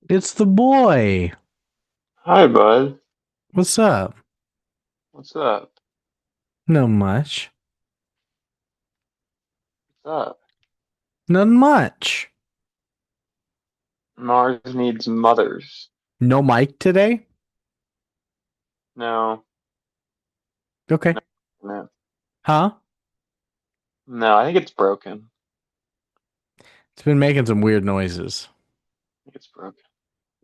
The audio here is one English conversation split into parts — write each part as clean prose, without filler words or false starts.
It's the boy. Hi, bud. What's up? What's up? Not much. What's up? Not much. Mars needs mothers. No mic today? No, Okay. no, no. Huh? No, I think it's broken. It's been making some weird noises. I think it's broken.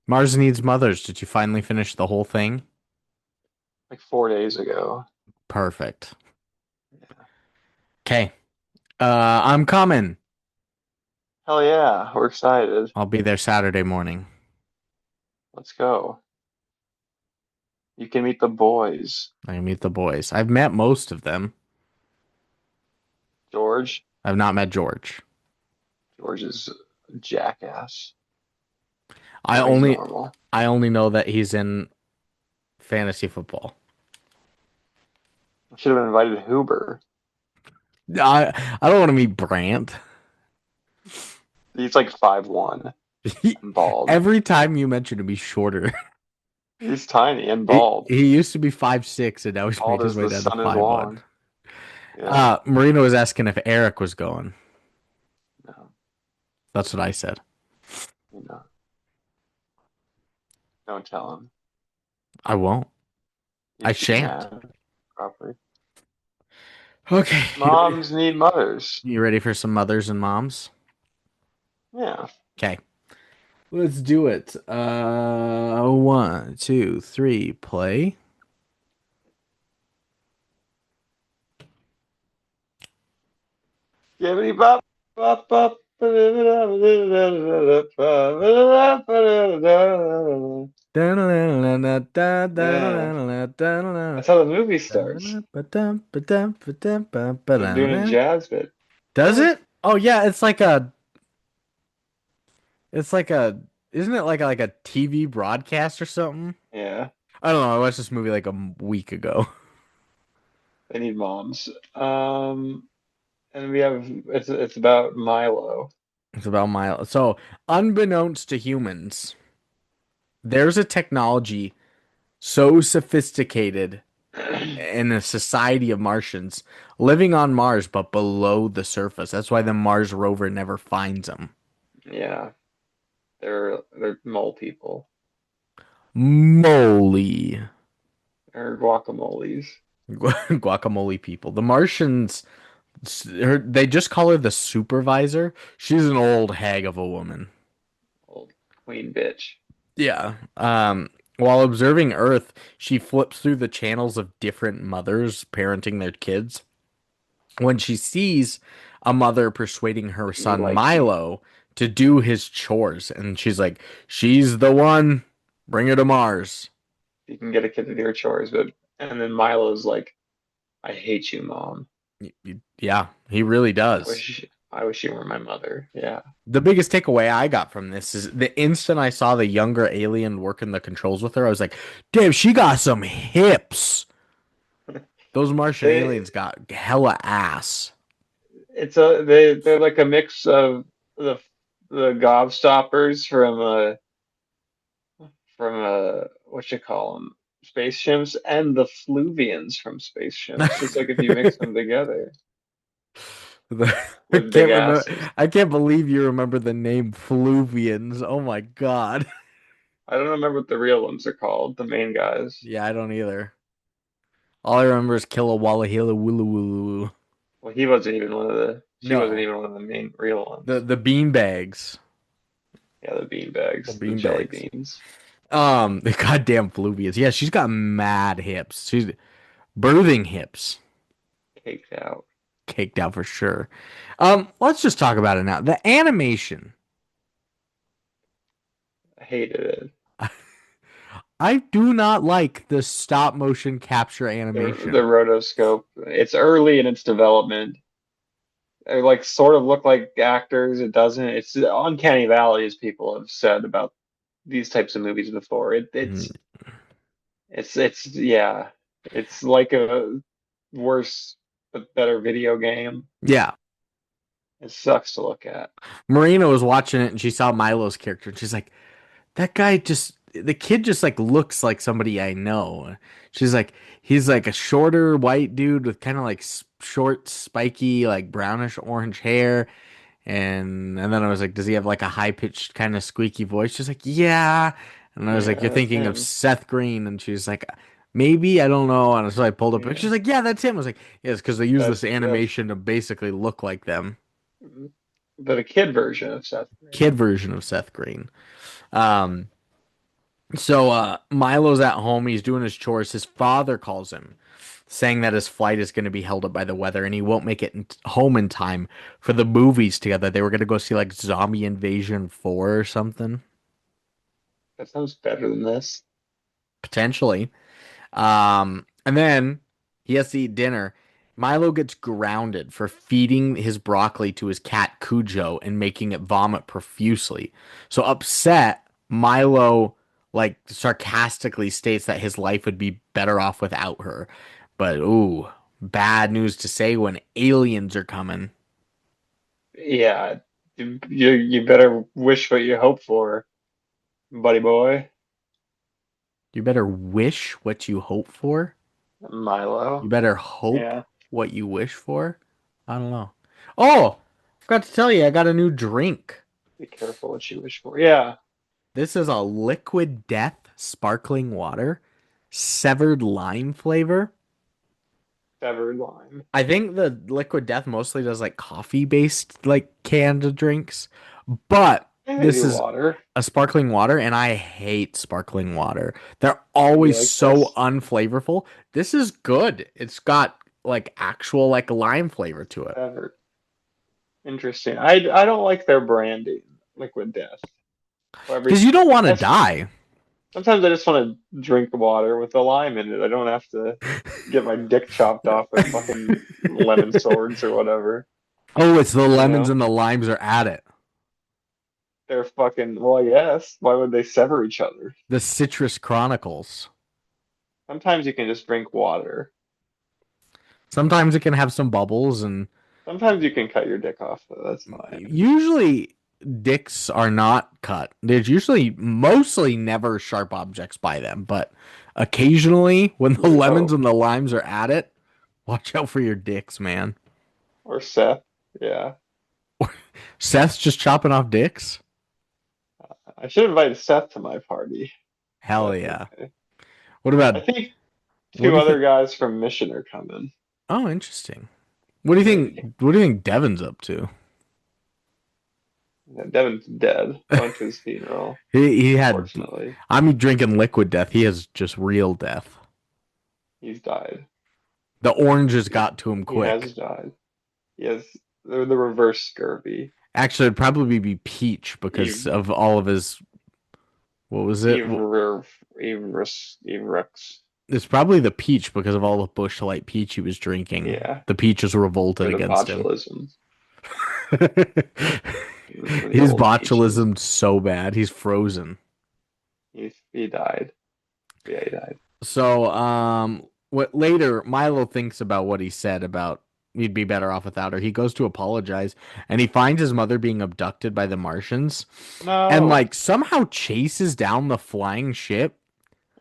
Mars needs mothers. Did you finally finish the whole thing? Like 4 days ago. Perfect. Yeah. Okay. I'm coming. Hell yeah, we're excited. I'll be there Saturday morning. Let's go. You can meet the boys. I can meet the boys. I've met most of them. George. I've not met George. George is a jackass. I No, he's only normal. I only know that he's in fantasy football. I should have invited Huber. I don't want to meet Brant. He's like 5'1" and bald. Every time you mention him, he's shorter. He's tiny and He bald. he used to be 5'6", and now he's made Bald his as way the down to sun is 5'1". long. Yeah. Marina was asking if Eric was going. No, That's what I said. you know, don't tell him. I won't. I You'd be shan't. mad. Probably. Okay. Moms need mothers. You ready for some mothers and moms? Yeah. Okay. Let's do it. One, two, three, play. Gibbity bop bop bop. Yeah, that's how the movie starts. They're doing a jazz bit. Does Jazz. it? Oh yeah, it's like a isn't it like a TV broadcast or something? Yeah, I don't know. I watched this movie like a week ago. they need moms. And we have it's about Milo. It's about So, unbeknownst to humans, there's a technology so sophisticated in a society of Martians living on Mars, but below the surface. That's why the Mars rover never finds them. Yeah, they're mole people. Moly. They're guacamoles. Guacamole people. The Martians, they just call her the supervisor. She's an old hag of a woman. Old queen bitch. Yeah. While observing Earth, she flips through the channels of different mothers parenting their kids. When she sees a mother persuading her Me son like me. Milo to do his chores, and she's like, "She's the one. Bring her to Mars." You can get a kid to do her chores, but and then Milo's like, I hate you, mom. Yeah, he really I does. wish I wish you were my mother. Yeah. The biggest takeaway I got from this is the instant I saw the younger alien working the controls with her, I was like, "Damn, she got some hips." Those Martian They aliens got hella ass. they're like a mix of the the gobstoppers from what you call them, space chimps, and the Fluvians from space chimps. It's like if you mix them together I with big can't remember. asses. I can't believe you remember the name Fluvians. Oh my God. I don't remember what the real ones are called, the main guys. Yeah, I don't either. All I remember is Killawalla Hilla Willa Woo. Well, he wasn't even one of the she wasn't No, even one of the main real the ones. the bean bags. Yeah, the The beanbags, the bean jelly bags. beans. The goddamn Fluvians. Yeah, she's got mad hips. She's birthing hips. Caked out. Caked out for sure. Let's just talk about it now. The animation. I hated it. I do not like the stop motion capture The animation. rotoscope. It's early in its development. They like sort of look like actors. It doesn't. It's uncanny valley, as people have said about these types of movies before. Mm, It's yeah. It's like a worse but better video game. yeah. It sucks to look at. Marina was watching it and she saw Milo's character and she's like, that guy just the kid just like looks like somebody I know. She's like he's like a shorter white dude with kind of like short spiky like brownish orange hair and then I was like does he have like a high pitched kind of squeaky voice? She's like yeah. And I was like Yeah, you're that's thinking of him. Seth Green and she's like maybe I don't know and so I pulled up a picture. Yeah, She's like yeah that's him. I was like yes because they use this that's animation to basically look like them. the kid version of Seth Kid Green. version of Seth Green. Um So Milo's at home, he's doing his chores. His father calls him, saying that his flight is going to be held up by the weather and he won't make it home in time for the movies together. They were going to go see like Zombie Invasion 4 or something, That sounds better than this. potentially. And then he has to eat dinner. Milo gets grounded for feeding his broccoli to his cat Cujo and making it vomit profusely. So upset, Milo like sarcastically states that his life would be better off without her. But ooh, bad news to say when aliens are coming. Yeah, you better wish what you hope for, buddy boy. You better wish what you hope for. You Milo. better hope Yeah, what you wish for. I don't know. Oh, forgot to tell you, I got a new drink. be careful what you wish for. Yeah, This is a liquid death sparkling water, severed lime flavor. severed line. I think the liquid death mostly does like coffee based like canned drinks, but Yeah, they this do is water. a sparkling water and I hate sparkling water. They're You always like so this? unflavorful. This is good. It's got like actual like lime flavor to it. Severed. Interesting. I don't like their branding, Liquid Death. Because However, you don't want to that's die. sometimes I just want to drink water with a lime in it. I don't have to get my dick chopped off with fucking lemon swords or whatever. Oh, it's the You lemons know? and the limes are at it. They're fucking, well, yes. Why would they sever each other? The Citrus Chronicles. Sometimes you can just drink water. Sometimes it can have some bubbles, and Sometimes you can cut your dick off, though. That's fine. usually dicks are not cut. There's usually mostly never sharp objects by them, but occasionally when the You would lemons hope. and the limes are at it, watch out for your dicks, man. Or Seth. Yeah. Seth's just chopping off dicks? I should invite Seth to my party, Hell but yeah. okay. What I about think what two do you other think? guys from Mission are coming. Oh, interesting. What do you think? Maybe. What do you think Devin's up to? Yeah, Devin's dead. I went to his funeral, He had. unfortunately. I'm drinking liquid death. He has just real death. He's died. The oranges got to him He has quick. died. He has the reverse scurvy. Actually, it'd probably be Peach because Eve, of all of his. What was it? Evrux. It's probably the Peach because of all the Busch Light peach he was drinking. Yeah, The peaches revolted for the against him. botulism. For the His old peaches. botulism's so bad. He's frozen. He died. Yeah, he died. So, what later Milo thinks about what he said about he'd be better off without her. He goes to apologize and he finds his mother being abducted by the Martians and No, like somehow chases down the flying ship,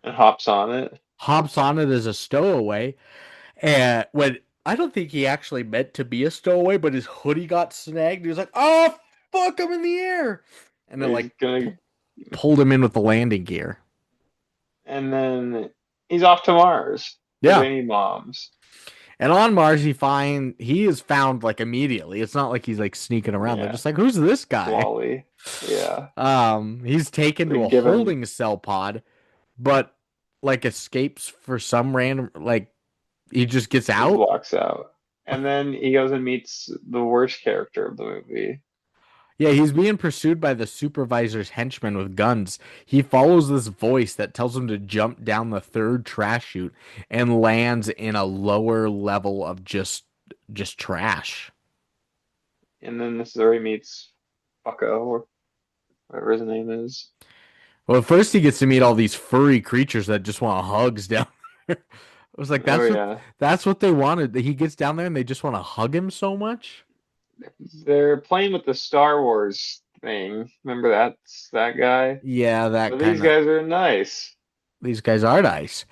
and hops on it. hops on it as a stowaway, and when I don't think he actually meant to be a stowaway, but his hoodie got snagged. He was like, "Oh fuck, I'm in the air," and it He's like gonna, pulled him in with the landing gear. and then he's off to Mars because Yeah. they need moms. And on Mars, he is found like immediately. It's not like he's like sneaking around. They're Yeah, just like, "Who's this guy?" Wally. Yeah, He's taken they to a give him. holding cell pod, but like escapes for some random like he just gets He out. walks out, and then he goes and meets the worst character of the movie. Yeah, he's being pursued by the supervisor's henchmen with guns. He follows this voice that tells him to jump down the third trash chute and lands in a lower level of just trash. And then this is where he meets Bucko, or whatever his name is. Well, at first he gets to meet all these furry creatures that just want hugs down there. I was like, Oh yeah, that's what they wanted. He gets down there and they just want to hug him so much. they're playing with the Star Wars thing. Remember that guy? Yeah, that But these kind of. guys are nice. These guys are nice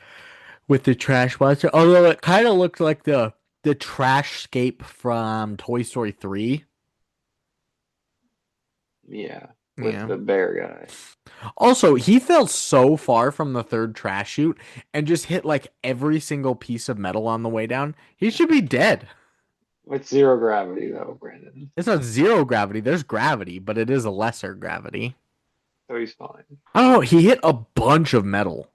with the trash monster. Although it kind of looked like the trash scape from Toy Story 3. Yeah, with Yeah. the bear guy. Also, he fell so far from the third trash chute and just hit like every single piece of metal on the way down. He should be dead. With zero gravity though, Brandon. It's not zero gravity. There's gravity, but it is a lesser gravity. So he's fine. I don't know. He hit a bunch of metal.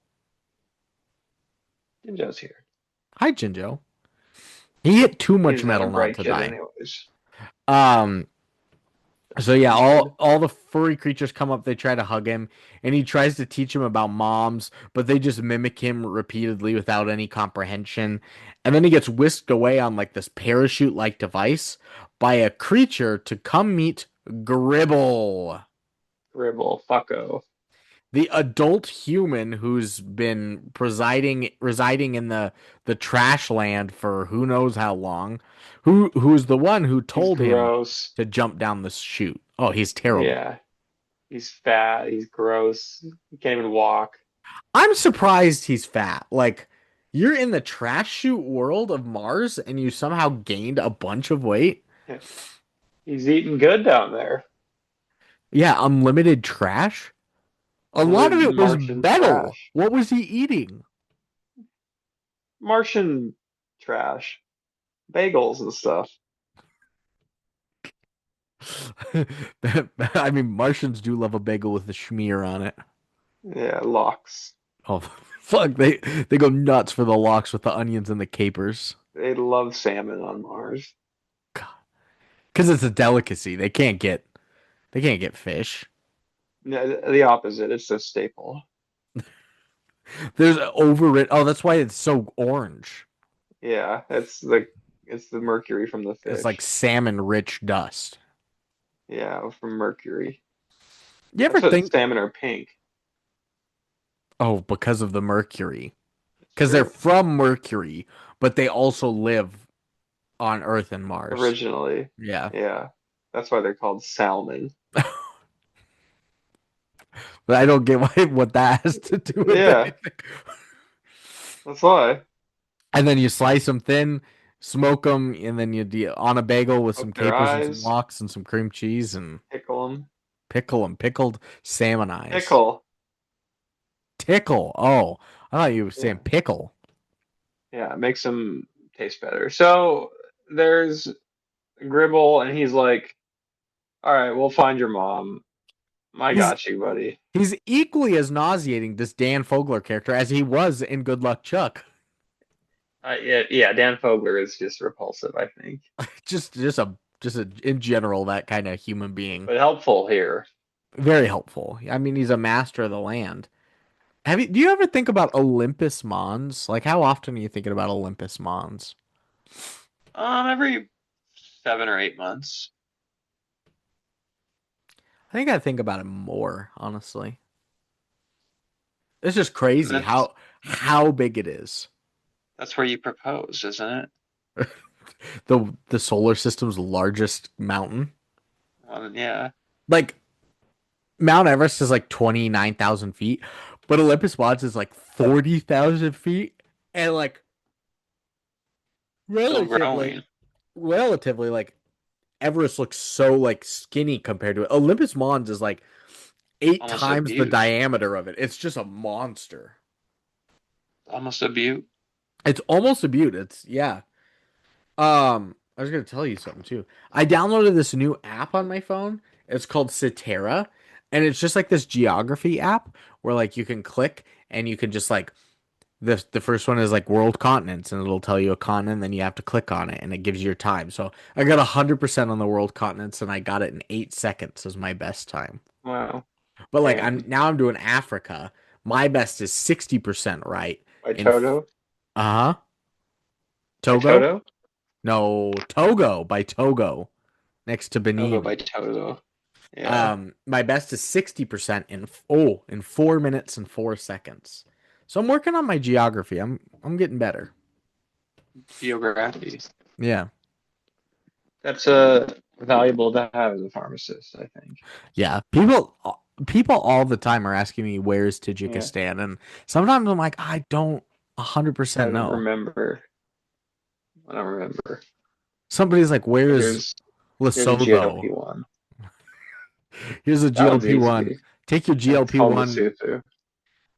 Ninja's here. Hi, Jinjo. He hit too much He's gonna metal not break to it die. anyways. Um, so yeah, Bastard. all the furry creatures come up, they try to hug him, and he tries to teach him about moms, but they just mimic him repeatedly without any comprehension. And then he gets whisked away on like this parachute-like device by a creature to come meet Gribble, Gribble. Fucko. the adult human who's been residing in the trash land for who knows how long, who's the one who He's told him gross. to jump down the chute. Oh, he's terrible. Yeah. He's fat. He's gross. He can't even walk. I'm surprised he's fat. Like, you're in the trash chute world of Mars and you somehow gained a bunch of weight. He's eating good down there. Yeah, unlimited trash. A lot of Unlimited it was Martian metal. trash. What was he eating? Martian trash. Bagels and stuff. I mean, Martians do love a bagel with the schmear on it. Yeah, lox. Oh, fuck. They go nuts for the lox with the onions and the capers. They love salmon on Mars. Because it's a delicacy. They can't get fish. No, the opposite. It's a staple. There's over it. Oh, that's why it's so orange. Yeah, it's the mercury from the It's like fish. salmon rich dust. Yeah, from mercury. You ever That's what think, salmon are pink. oh, because of the mercury? It's Because they're true. from Mercury, but they also live on Earth and Mars. Originally. Yeah. Yeah. That's why they're called salmon. But I don't get what that has to do with Yeah, anything. that's why. And then you slice them thin, smoke them, and then on a bagel with some Poke their capers and some eyes, lox and some cream cheese and pickle them. pickle them, pickled salmon eyes. Pickle. Tickle. Oh, I thought you were saying Yeah. pickle. Yeah, it makes them taste better. So there's Gribble, and he's like, all right, we'll find your mom. I He's got you, buddy. he's equally as nauseating, this Dan Fogler character, as he was in Good Luck Chuck. Yeah, Dan Fogler is just repulsive, I think, Just a in general that kind of human being. but helpful here. Very helpful. I mean, he's a master of the land. Do you ever think about Olympus Mons? Like, how often are you thinking about Olympus Mons? Every 7 or 8 months. I think I think about it more, honestly. It's just crazy That's how big it is. that's where you propose, isn't it? The solar system's largest mountain. Well, then, yeah, Like Mount Everest is like 29,000 feet, but Olympus Mons is like 40,000 feet, and like still relatively, growing. relatively like Everest looks so like skinny compared to it. Olympus Mons is like eight Almost a times the butte. diameter of it. It's just a monster. Almost a butte. It's almost a butte. It's yeah. I was gonna tell you something too. I downloaded this new app on my phone. It's called Cetera, and it's just like this geography app where like you can click and you can just like the first one is like world continents, and it'll tell you a continent, then you have to click on it, and it gives you your time. So I got 100% on the world continents, and I got it in 8 seconds as my best time. Wow. But like Damn. I'm doing Africa. My best is 60% right. By In Toto? uh-huh. By Togo? Toto? No, Togo by Togo next to Togo Benin. by Toto. Yeah. My best is 60% in 4 minutes and 4 seconds. So I'm working on my geography. I'm getting better. Geography. Yeah. That's valuable to have as a pharmacist, I think. Yeah, people all the time are asking me where's Yeah, Tajikistan, and sometimes I'm like, I don't I 100% don't know. remember. I don't remember. Somebody's like, But where's here's a Lesotho? GLP-1. Here's a That one's GLP-1. easy. Take your And it's called GLP-1. Lesotho.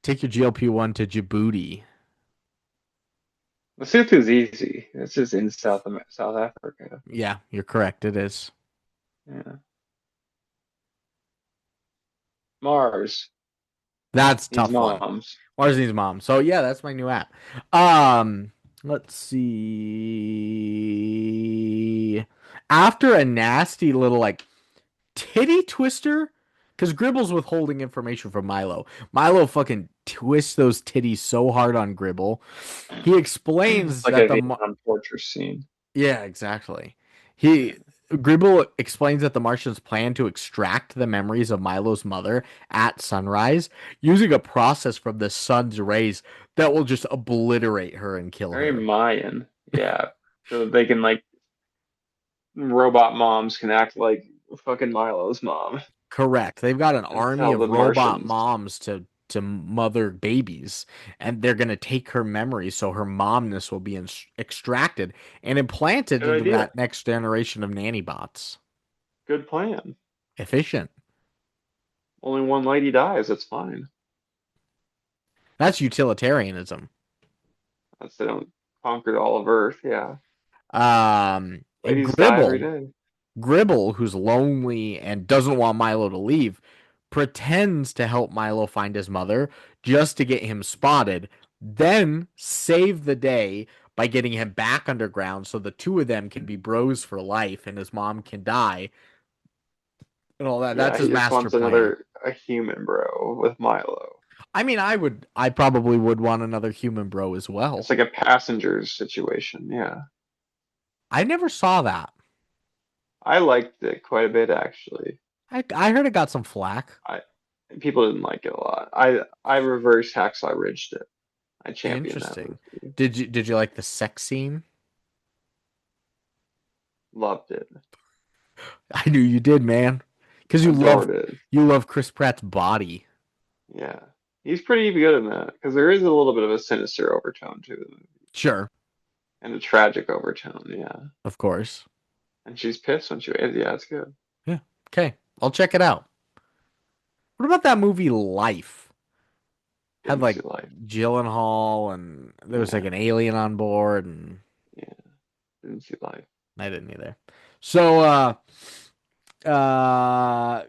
Take your GLP-1 to Djibouti. Lesotho's easy. It's just in South Africa. Yeah, you're correct. It is. Yeah. Mars That's a needs tough one. moms. Mars needs mom. So yeah, that's my new app. Um, let's see. After a nasty little like titty twister, because Gribble's withholding information from Milo. Milo fucking twists those titties so hard on Gribble. He It's explains like that a the Vietnam torture scene. yeah, exactly. Yeah. He Gribble explains that the Martians plan to extract the memories of Milo's mother at sunrise using a process from the sun's rays that will just obliterate her and kill Very her. Mayan. Yeah. So they can like robot moms can act like fucking Milo's mom Correct. They've got an and army tell of the robot Martians. moms to mother babies, and they're going to take her memories so her momness will be extracted and implanted Good into idea. that next generation of nanny bots. Good plan. Efficient. Only one lady dies. That's fine. That's utilitarianism. That's they don't conquer all of Earth. Yeah. And Ladies die every Gribble, day. Gribble, who's lonely and doesn't want Milo to leave, pretends to help Milo find his mother just to get him spotted, then save the day by getting him back underground so the two of them can be bros for life and his mom can die and all that. That's Yeah, he his just master wants plan. a human bro with Milo. I mean, I probably would want another human bro as It's well. like a passengers situation. Yeah. I never saw that. I liked it quite a bit actually. I heard it got some flack. I People didn't like it a lot. I reverse Hacksaw Ridged it. I championed that Interesting. movie. Did you like the sex scene? Loved it. I knew you did, man. Because Adored it. you love Chris Pratt's body. Yeah. He's pretty good in that because there is a little bit of a sinister overtone to the movie Sure, and a tragic overtone. Yeah. of course. And she's pissed when she waves. Yeah, it's good. Yeah. Okay. I'll check it out. What about that movie Life? Had Didn't see like life. Gyllenhaal and there was like Yeah. an alien on board and Yeah. Didn't see life. I didn't either. So uh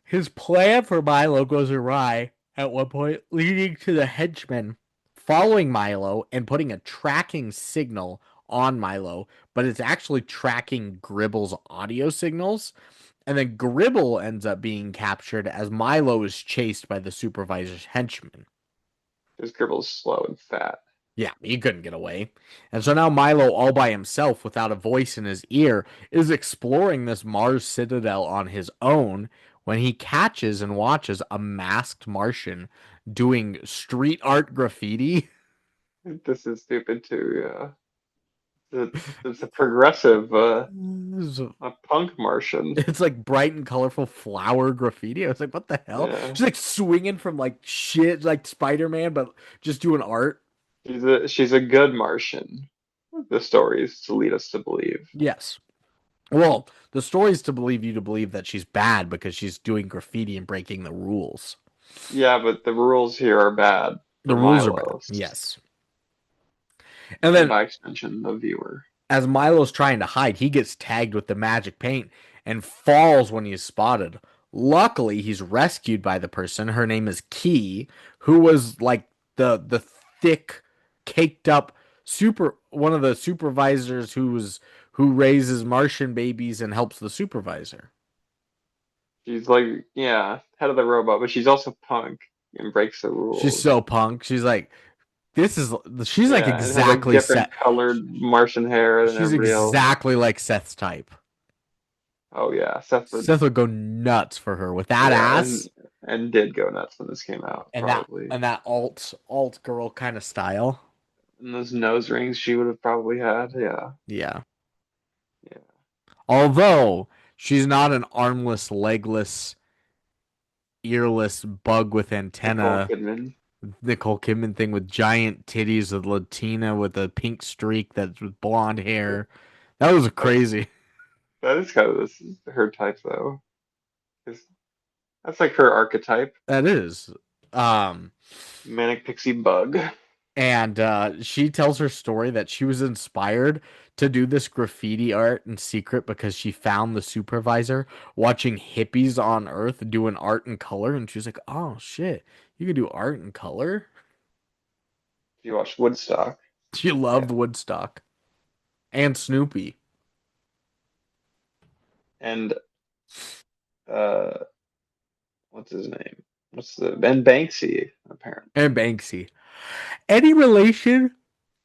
his plan for Milo goes awry at one point, leading to the henchmen following Milo and putting a tracking signal on Milo, but it's actually tracking Gribble's audio signals. And then Gribble ends up being captured as Milo is chased by the supervisor's henchmen. This Gribble's slow and fat. Yeah, he couldn't get away. And so now Milo, all by himself, without a voice in his ear, is exploring this Mars citadel on his own when he catches and watches a masked Martian doing street art graffiti. This is stupid too. Yeah. It's a progressive, a punk Martian. It's like bright and colorful flower graffiti. I was like, what the hell? Yeah. She's like swinging from like shit, like Spider-Man, but just doing art. She's a good Martian. The stories to lead us to believe. Yes. Well, the story is to believe you to believe that she's bad because she's doing graffiti and breaking the rules. Yeah, but the rules here are bad The for rules are bad. Milo Yes. And and then by extension the viewer. as Milo's trying to hide, he gets tagged with the magic paint and falls when he's spotted. Luckily, he's rescued by the person. Her name is Key, who was like the thick, caked up one of the supervisors who raises Martian babies and helps the supervisor. She's like, yeah, head of the robot, but she's also punk and breaks the She's rules. so punk. She's like this is she's like Yeah, and has like exactly different set. colored Martian hair than She's everybody else. exactly like Seth's type. Oh yeah, Seth would. Seth would go nuts for her with that Yeah, ass and did go nuts when this came out, and probably. that alt girl kind of style. And those nose rings she would have probably had. Yeah, Yeah. yeah. Although she's not an armless, legless, earless bug with Nicole antenna Kidman. Nicole Kidman thing with giant titties, a Latina with a pink streak that's with blonde hair. That was That crazy. that is kind of this her type though. 'Cause that's like her archetype. That is. Um, Manic pixie bug. and she tells her story that she was inspired to do this graffiti art in secret because she found the supervisor watching hippies on Earth doing art in color, and she was like, "Oh shit, you can do art in color." You watched Woodstock. She Yeah. loved Woodstock and Snoopy And uh what's his name? What's the and Banksy, apparently. and Banksy. Any relation?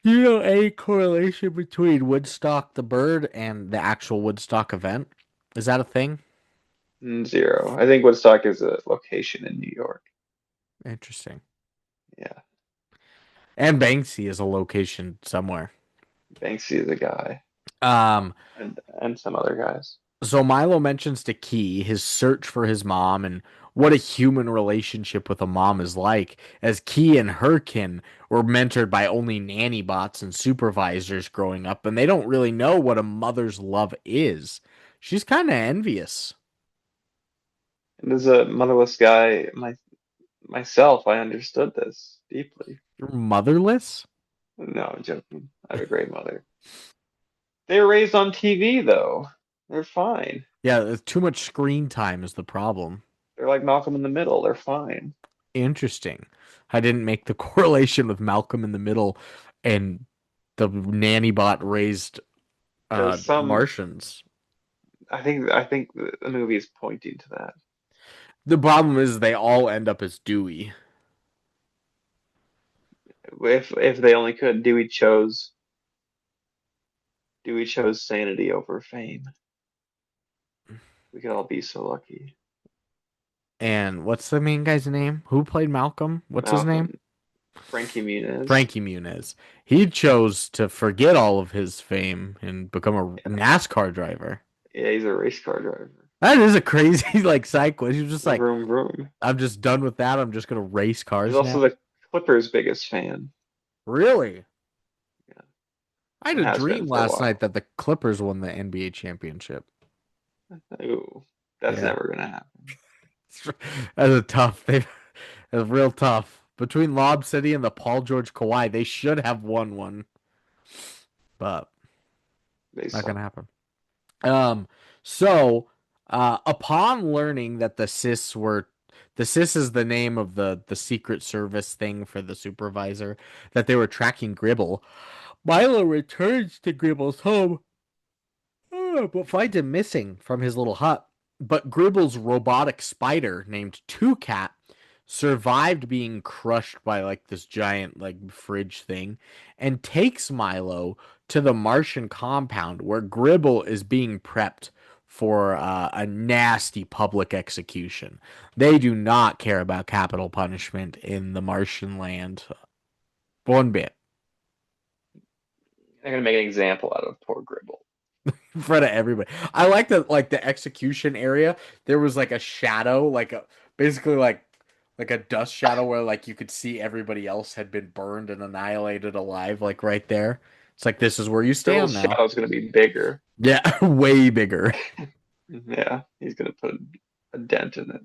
You know any correlation between Woodstock the bird and the actual Woodstock event? Is that a thing? Zero. I think Woodstock is a location in New York. Interesting. Yeah. And Banksy is a location somewhere. Banksy is a guy. Um, And some other guys. so Milo mentions to Key his search for his mom and what a human relationship with a mom is like, as Key and her kin were mentored by only nanny bots and supervisors growing up, and they don't really know what a mother's love is. She's kind of envious. And as a motherless guy, myself, I understood this deeply. You're motherless? No, I'm joking. I have a great mother. They were raised on TV though. They're fine. Yeah, too much screen time is the problem. They're like Malcolm in the Middle. They're fine. Interesting. I didn't make the correlation with Malcolm in the Middle and the nanny bot raised There's some. Martians. I think the movie is pointing to that. The problem is they all end up as Dewey. If they only could, Dewey chose sanity over fame. We could all be so lucky. And what's the main guy's name? Who played Malcolm? What's his name? Malcolm, Frankie Muniz. Frankie Muniz. He chose to forget all of his fame and become a Yeah, NASCAR driver. yeah, he's a race car driver. That is a crazy like side quest. He was just like, Vroom vroom. I'm just done with that. I'm just gonna race He's cars also now. the Clippers' biggest fan. Really? Yeah, I had and a has been dream for a last night while. that the Clippers won the NBA championship. Ooh, that's Yeah. never gonna happen. That's a tough. That's real tough. Between Lob City and the Paul George Kawhi, they should have won one, but They not gonna suck. happen. Um, so upon learning that the CIS is the name of the Secret Service thing for the supervisor, that they were tracking Gribble, Milo returns to Gribble's home, but finds him missing from his little hut. But Gribble's robotic spider named Two Cat survived being crushed by like this giant like fridge thing and takes Milo to the Martian compound where Gribble is being prepped for a nasty public execution. They do not care about capital punishment in the Martian land one bit. They're gonna make an example out of poor Gribble. In front of everybody. I like that like the execution area. There was like a shadow, like a basically like a dust shadow where like you could see everybody else had been burned and annihilated alive, like right there. It's like this is where you stand Gribble's now. shadow's gonna be bigger. Yeah, way bigger. Yeah, he's gonna put a dent in it.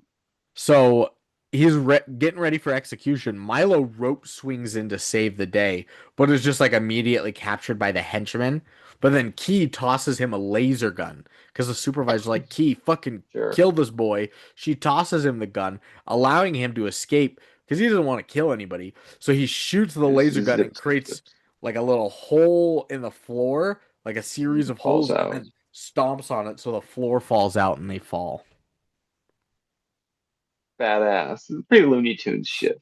So he's getting ready for execution. Milo rope swings in to save the day, but is just like immediately captured by the henchman. But then Key tosses him a laser gun because the supervisor's like, Key, fucking Sure. kill this boy. She tosses him the gun, allowing him to escape because he doesn't want to kill anybody. So he shoots the Just laser gun and zips, creates zips, like a little hole in the floor, like a series of falls holes, and out. then stomps on it so the floor falls out and they fall. Badass. Pretty Looney Tunes shit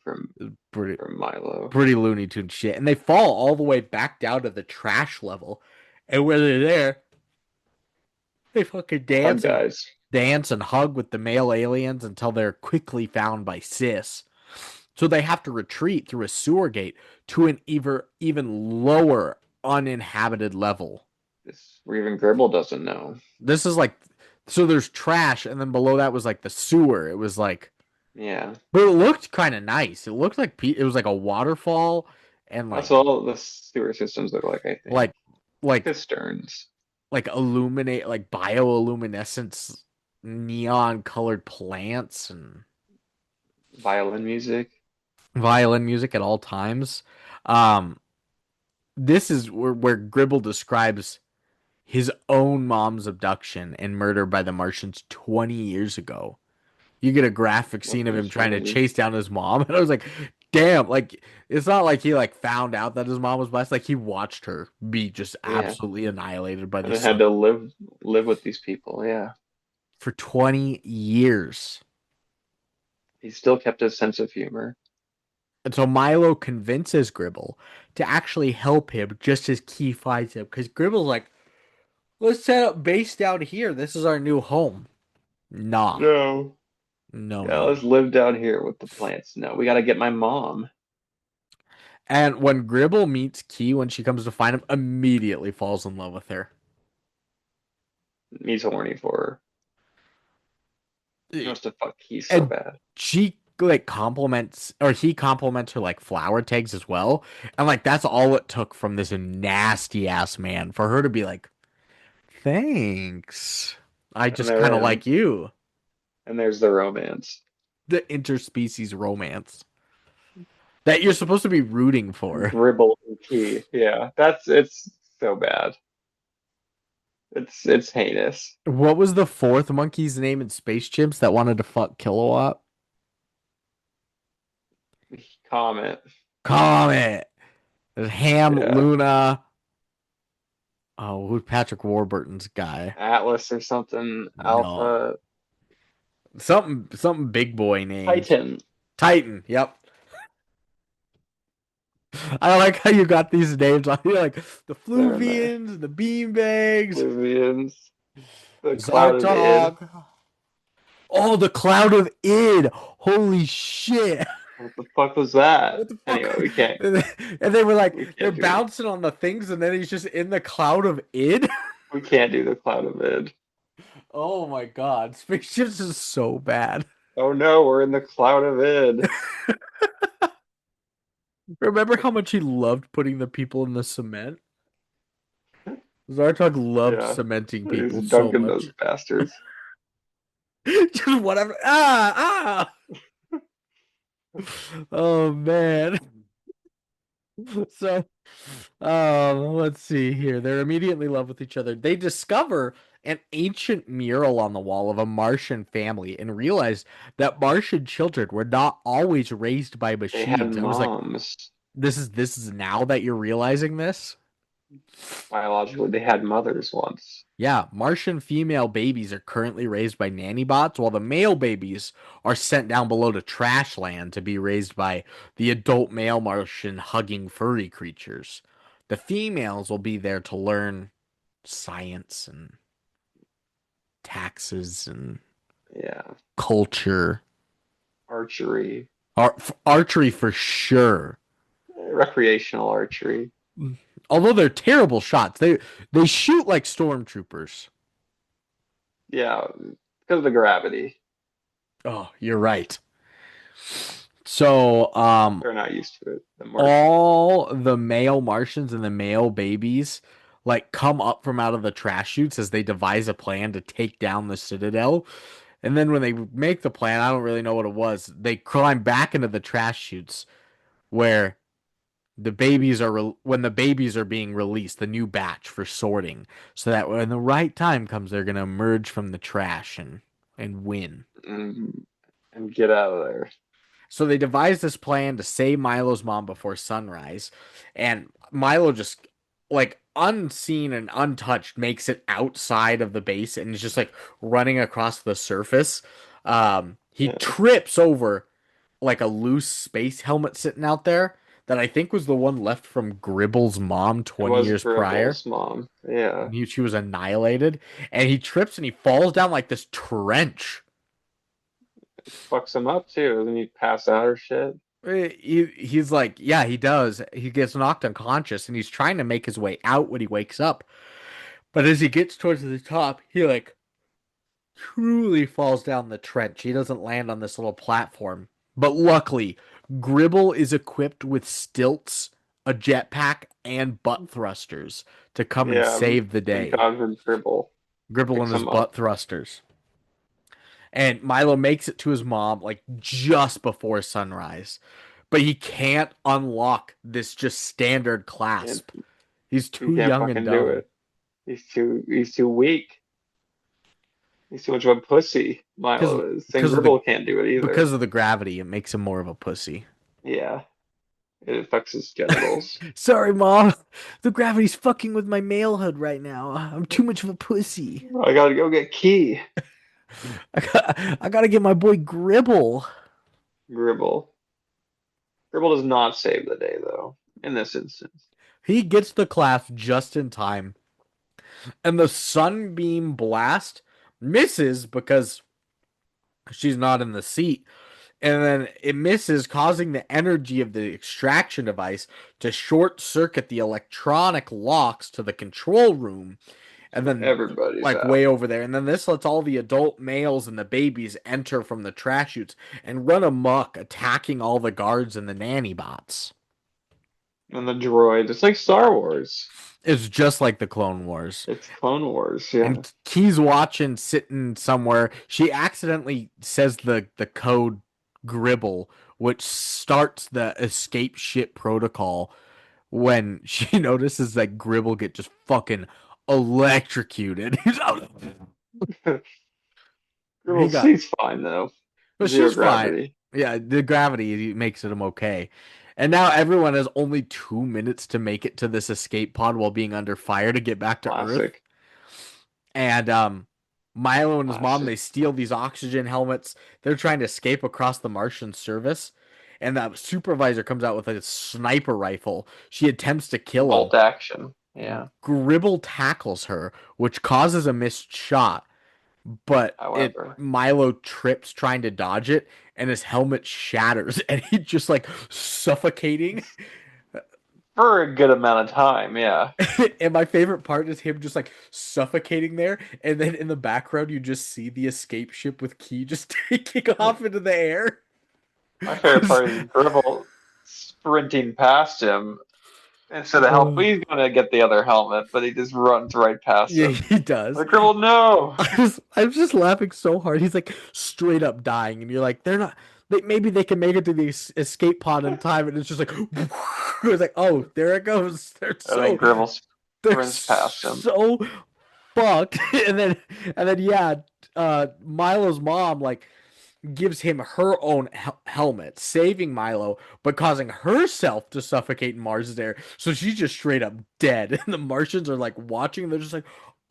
Pretty from Milo. pretty Looney Tune shit. And they fall all the way back down to the trash level. And when they're there, they fucking Hug guys. dance and hug with the male aliens until they're quickly found by Sis. So they have to retreat through a sewer gate to an even lower uninhabited level. This where even Gribble doesn't know. This is like, so there's trash, and then below that was like the sewer. It was like, Yeah. but it looked kind of nice. It looked like it was like a waterfall, and That's like all the sewer systems look like, I think. like like Cisterns. illuminate like bioluminescence neon colored plants and Violin music. violin music at all times. Um, this is where Gribble describes his own mom's abduction and murder by the Martians 20 years ago. You get a graphic scene of Nothing's him trying to changed. chase down his mom, and I was like, damn, like it's not like he like found out that his mom was blessed, like he watched her be just Yeah. absolutely annihilated by the And I had sun to live with these people. Yeah. for 20 years. He still kept his sense of humor. And so Milo convinces Gribble to actually help him just as Key finds him. Because Gribble's like, let's set up base down here. This is our new home. Nah. No. No, Yeah, no, let's no. live down here with the plants. No, we gotta get my mom. And when Gribble meets Key when she comes to find him, immediately falls in love with her. He's horny for her. He wants to fuck Keith so And bad. she like compliments or he compliments her like flower tags as well. And like that's all it took from this nasty ass man for her to be like, thanks. I And just they're kind of in. like you. And there's the romance. The interspecies romance that you're supposed to be rooting for. Gribble and Key. Yeah, it's so bad. It's heinous. What was the fourth monkey's name in Space Chimps that wanted to fuck Kilowatt? Comment. Comet. There's Ham, Yeah. Luna. Oh, who's Patrick Warburton's guy? Atlas or something. No, Alpha. something big boy named Titan. Titan. Yep. I like how you got these names. You're like the They're in there. Fluvians, the beanbags, Fluvians. The cloud of id. Zartog. Oh, the Cloud of Id. Holy shit. What the fuck was that? What the fuck? Anyway, we can't And they were like, we they're can't do bouncing on the things, and then he's just in the Cloud of Id. we can't do the cloud of id. Oh my god. Spaceships is so bad. Oh no, we're in the cloud of id. Remember how much he loved putting the people in the cement? Zartog loved Yeah. cementing He's people so dunking those much. bastards. Just whatever. Ah, ah. Oh man. So, let's see here. They're immediately in love with each other. They discover an ancient mural on the wall of a Martian family and realize that Martian children were not always raised by They had machines. I was like, moms. this is now that you're realizing this? Biologically, they had mothers once. Yeah, Martian female babies are currently raised by nanny bots, while the male babies are sent down below to trash land to be raised by the adult male Martian hugging furry creatures. The females will be there to learn science and taxes and Yeah. culture. Archery. Archery for sure. Recreational archery. Although they're terrible shots, they shoot like stormtroopers. Yeah, because of the gravity. Oh, you're right. So, They're not used to it. The Martians. all the male Martians and the male babies like come up from out of the trash chutes as they devise a plan to take down the Citadel. And then when they make the plan, I don't really know what it was. They climb back into the trash chutes where when the babies are being released, the new batch for sorting, so that when the right time comes, they're gonna emerge from the trash and win. And, and get out of there. So they devise this plan to save Milo's mom before sunrise, and Milo just like unseen and untouched makes it outside of the base and is just like running across the surface. He Yeah. trips over like a loose space helmet sitting out there that I think was the one left from Gribble's mom It 20 was years prior. Gribble's mom. Yeah. She was annihilated, and he trips and he falls down like this trench. Fucks him up too. Doesn't he pass out or shit? He's like, yeah, he does. He gets knocked unconscious, and he's trying to make his way out when he wakes up. But as he gets towards the top, he like truly falls down the trench. He doesn't land on this little platform. But luckily, Gribble is equipped with stilts, a jetpack, and butt thrusters to come and Yeah, save the thank day. God for Gribble. Gribble and Picks his him up. butt thrusters. And Milo makes it to his mom like just before sunrise. But he can't unlock this just standard And clasp. He's he too can't young and fucking do dumb. it. He's too weak. He's too much of a pussy, Because Milo is. And because of the Gribble can't do it either. because of the gravity, it makes him more of a pussy. Yeah, it affects his genitals. Sorry, Mom. The gravity's fucking with my malehood right now. I'm too much of a pussy. I gotta go get Key. I gotta get my boy Gribble. Gribble. Gribble does not save the day though, in this instance. He gets the clasp just in time. And the sunbeam blast misses because she's not in the seat. And then it misses, causing the energy of the extraction device to short circuit the electronic locks to the control room. And then, Everybody's like, way happy. over there. And then this lets all the adult males and the babies enter from the trash chutes and run amok, attacking all the guards and the nanny bots. And the droid, it's like Star Wars. It's just like the Clone Wars. It's Clone Wars, yeah. And Key's watching, sitting somewhere. She accidentally says the code Gribble, which starts the escape ship protocol when she notices that Gribble get just fucking electrocuted. He Gribble, got, he's fine though. but Zero she's fine. gravity. Yeah, the gravity makes him okay. And now everyone has only 2 minutes to make it to this escape pod while being under fire to get back to Earth. Classic. And Milo and his mom, Classic. they steal these oxygen helmets. They're trying to escape across the Martian service. And the supervisor comes out with a sniper rifle. She attempts to kill him. Bolt action. Yeah. Gribble tackles her, which causes a missed shot. But it However, Milo trips trying to dodge it, and his helmet shatters, and he's just like suffocating. for a good amount of time, yeah. And my favorite part is him just like suffocating there, and then in the background you just see the escape ship with Key just taking off into the air. My favorite part is Gribble sprinting past him instead of help. He's gonna get the other helmet, but he just runs right past Yeah, him. he does. Like Gribble, no. I was just laughing so hard. He's like straight up dying, and you're like, they're not. Maybe they can make it to the escape pod in time, and it's just like, it's like, oh, there it goes. And then Gribble They're sprints past him. so fucked. And then yeah, Milo's mom like gives him her own helmet, saving Milo, but causing herself to suffocate in Mars's air. So she's just straight up dead. And the Martians are like watching. They're just like,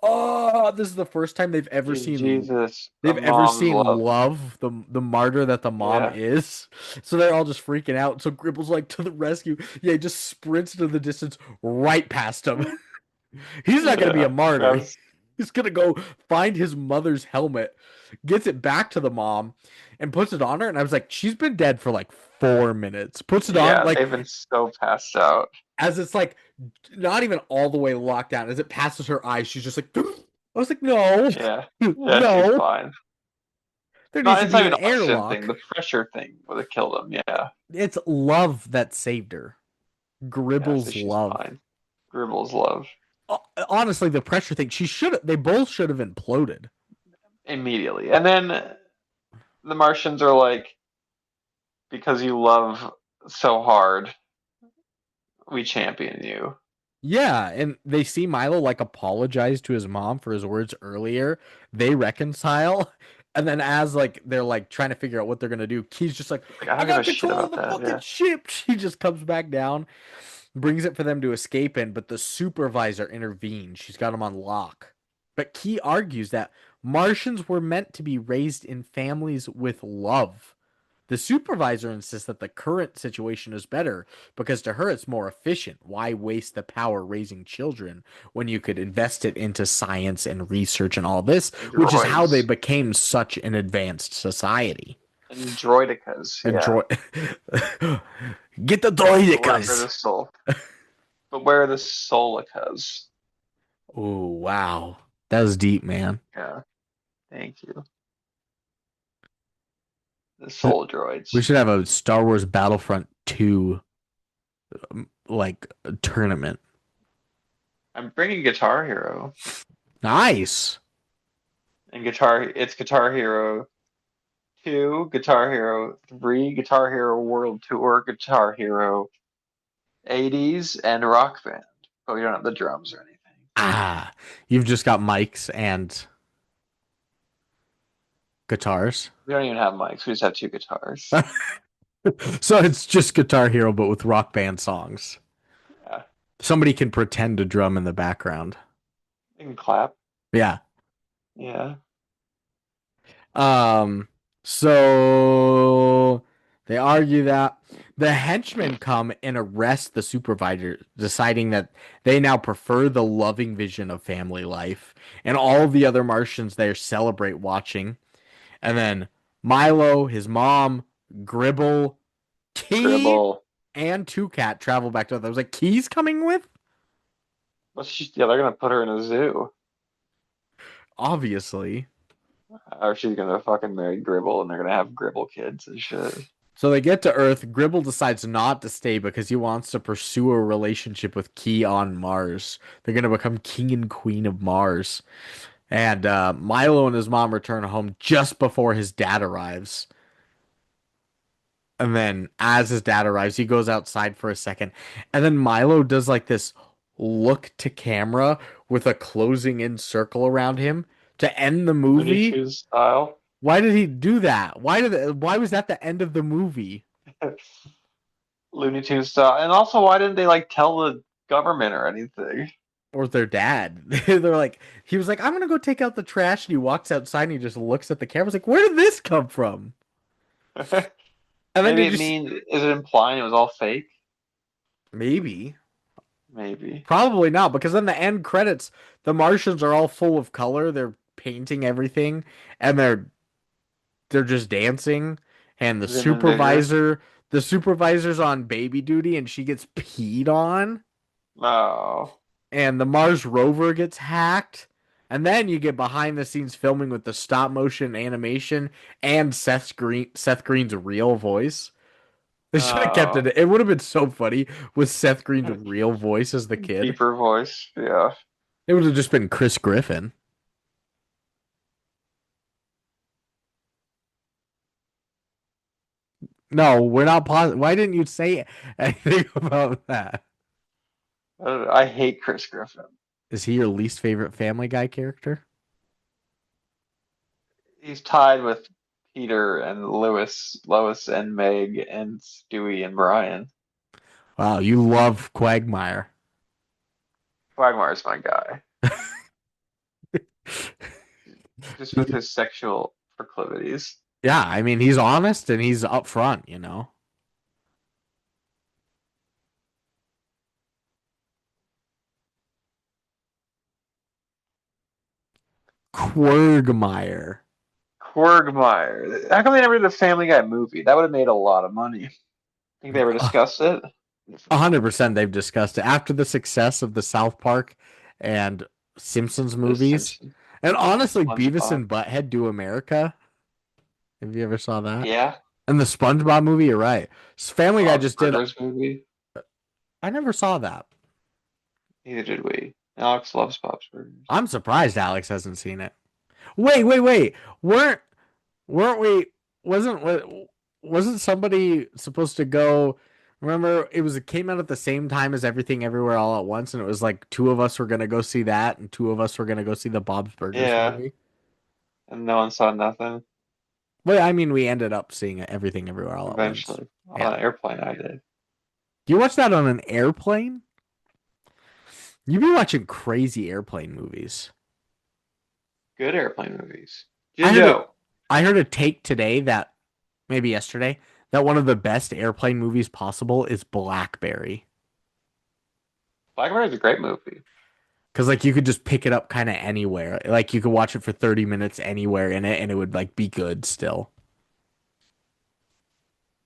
oh, this is the first time Jesus, a they've ever mom's seen love. love, the martyr that the mom Yeah, is. So they're all just freaking out. So Gribble's like to the rescue. Yeah, he just sprints into the distance right past him. He's not gonna be a yeah. martyr. That's He's gonna go find his mother's helmet, gets it back to the mom, and puts it on her. And I was like, she's been dead for like 4 minutes. Puts it on yeah. like They've been so passed out. as it's like not even all the way locked down. As it passes her eyes, she's just like, I was like, no, Yeah, yeah. She's no, fine. there No, needs to it's not be even an an oxygen thing. airlock. The pressure thing would have killed him. Yeah, It's love that saved her. yeah. So Gribble's she's love. fine. Gribble's love Honestly, the pressure thing. They both should have imploded. immediately, and then the Martians are like, because you love so hard, we champion you. Yeah, and they see Milo like apologize to his mom for his words earlier. They reconcile, and then as like they're like trying to figure out what they're gonna do, Key's just like, Like, I "I don't give a got shit control of about the that. fucking Yeah, ship." She just comes back down, brings it for them to escape in, but the supervisor intervenes. She's got him on lock. But Key argues that Martians were meant to be raised in families with love. The supervisor insists that the current situation is better because to her it's more efficient. Why waste the power raising children when you could invest it into science and research and all this, and which is how they droids became such an advanced society. and droidicas. And Yeah, get the but where are droidicas. the soul? But where are the solicas? Oh, wow. That was deep, man. Yeah, thank you. The soul We droids. should have a Star Wars Battlefront 2 like tournament. I'm bringing Guitar Hero Nice. and Guitar. It's Guitar Hero 2, Guitar Hero 3, Guitar Hero World Tour, Guitar Hero 80s, and Rock Band. But we don't have the drums or anything. Ah, you've just got mics and guitars. We don't even have mics. We just have two guitars. So it's just Guitar Hero, but with rock band songs. Yeah, Somebody can pretend to drum in the background. we can clap. Yeah. Yeah, Um, so they argue that the henchmen come and arrest the supervisor, deciding that they now prefer the loving vision of family life, and all the other Martians there celebrate watching. And then Milo, his mom, Gribble, Key, Gribble. and Two Cat travel back to Earth. I was like, Key's coming with? Yeah, they're gonna put her in a zoo, Obviously. or she's gonna fucking marry Gribble, and they're gonna have Gribble kids and shit. So they get to Earth. Gribble decides not to stay because he wants to pursue a relationship with Key on Mars. They're going to become king and queen of Mars. And Milo and his mom return home just before his dad arrives. And then as his dad arrives, he goes outside for a second. And then Milo does like this look to camera with a closing in circle around him to end the Looney movie. Tunes style. Why did he do that? Why was that the end of the movie? Looney Tunes style. And also, why didn't they like tell the government or anything? Or their dad. They're like, he was like, I'm gonna go take out the trash, and he walks outside and he just looks at the camera. He's like, where did this come from? And then Maybe he it just means is it implying it was all fake? maybe, Maybe. probably not, because then the end credits, the Martians are all full of color. They're painting everything, and they're just dancing. And Vim and Vigor. the supervisor's on baby duty, and she gets peed on. No. And the Mars rover gets hacked. And then you get behind the scenes filming with the stop motion animation and Seth Green's real voice. They should have kept it. No. It would have been so funny with Seth Green's real voice as the kid. Deeper voice. Yeah. It would have just been Chris Griffin. No, we're not positive. Why didn't you say anything about that? I hate Chris Griffin. Is he your least favorite Family Guy character? He's tied with Peter and Lois and Meg and Stewie and Brian. Wow, you love Quagmire. Quagmire's my guy. Just with his sexual proclivities. Yeah, I mean, he's honest and he's upfront, you know? Quagmire. Quagmire. How come they never did a Family Guy movie? That would have made a lot of money. Think they ever discussed it? 100% they've discussed it after the success of the South Park and Simpsons The movies. Simpsons, And honestly, Beavis SpongeBob. and Butthead Do America. Have you ever saw that? Yeah, And the SpongeBob movie, you're right. Family Guy Bob's just did. Burgers movie. I never saw that. Neither did we. Alex loves Bob's Burgers. I'm surprised Alex hasn't seen it. Wait. Weren't weren't we wasn't somebody supposed to go? Remember, it came out at the same time as Everything Everywhere All at Once, and it was like two of us were gonna go see that, and two of us were gonna go see the Bob's Burgers Yeah, movie. and no one saw nothing. Well, I mean, we ended up seeing Everything Everywhere All at Once. Eventually, on Yeah. an airplane, I did. You watch that on an airplane? You be watching crazy airplane movies. Good airplane movies. I heard it. Jindo. I heard a take today that maybe yesterday that one of the best airplane movies possible is Blackberry. Blackbird is a great movie. Cause like you could just pick it up kind of anywhere. Like you could watch it for 30 minutes anywhere in it and it would like be good still.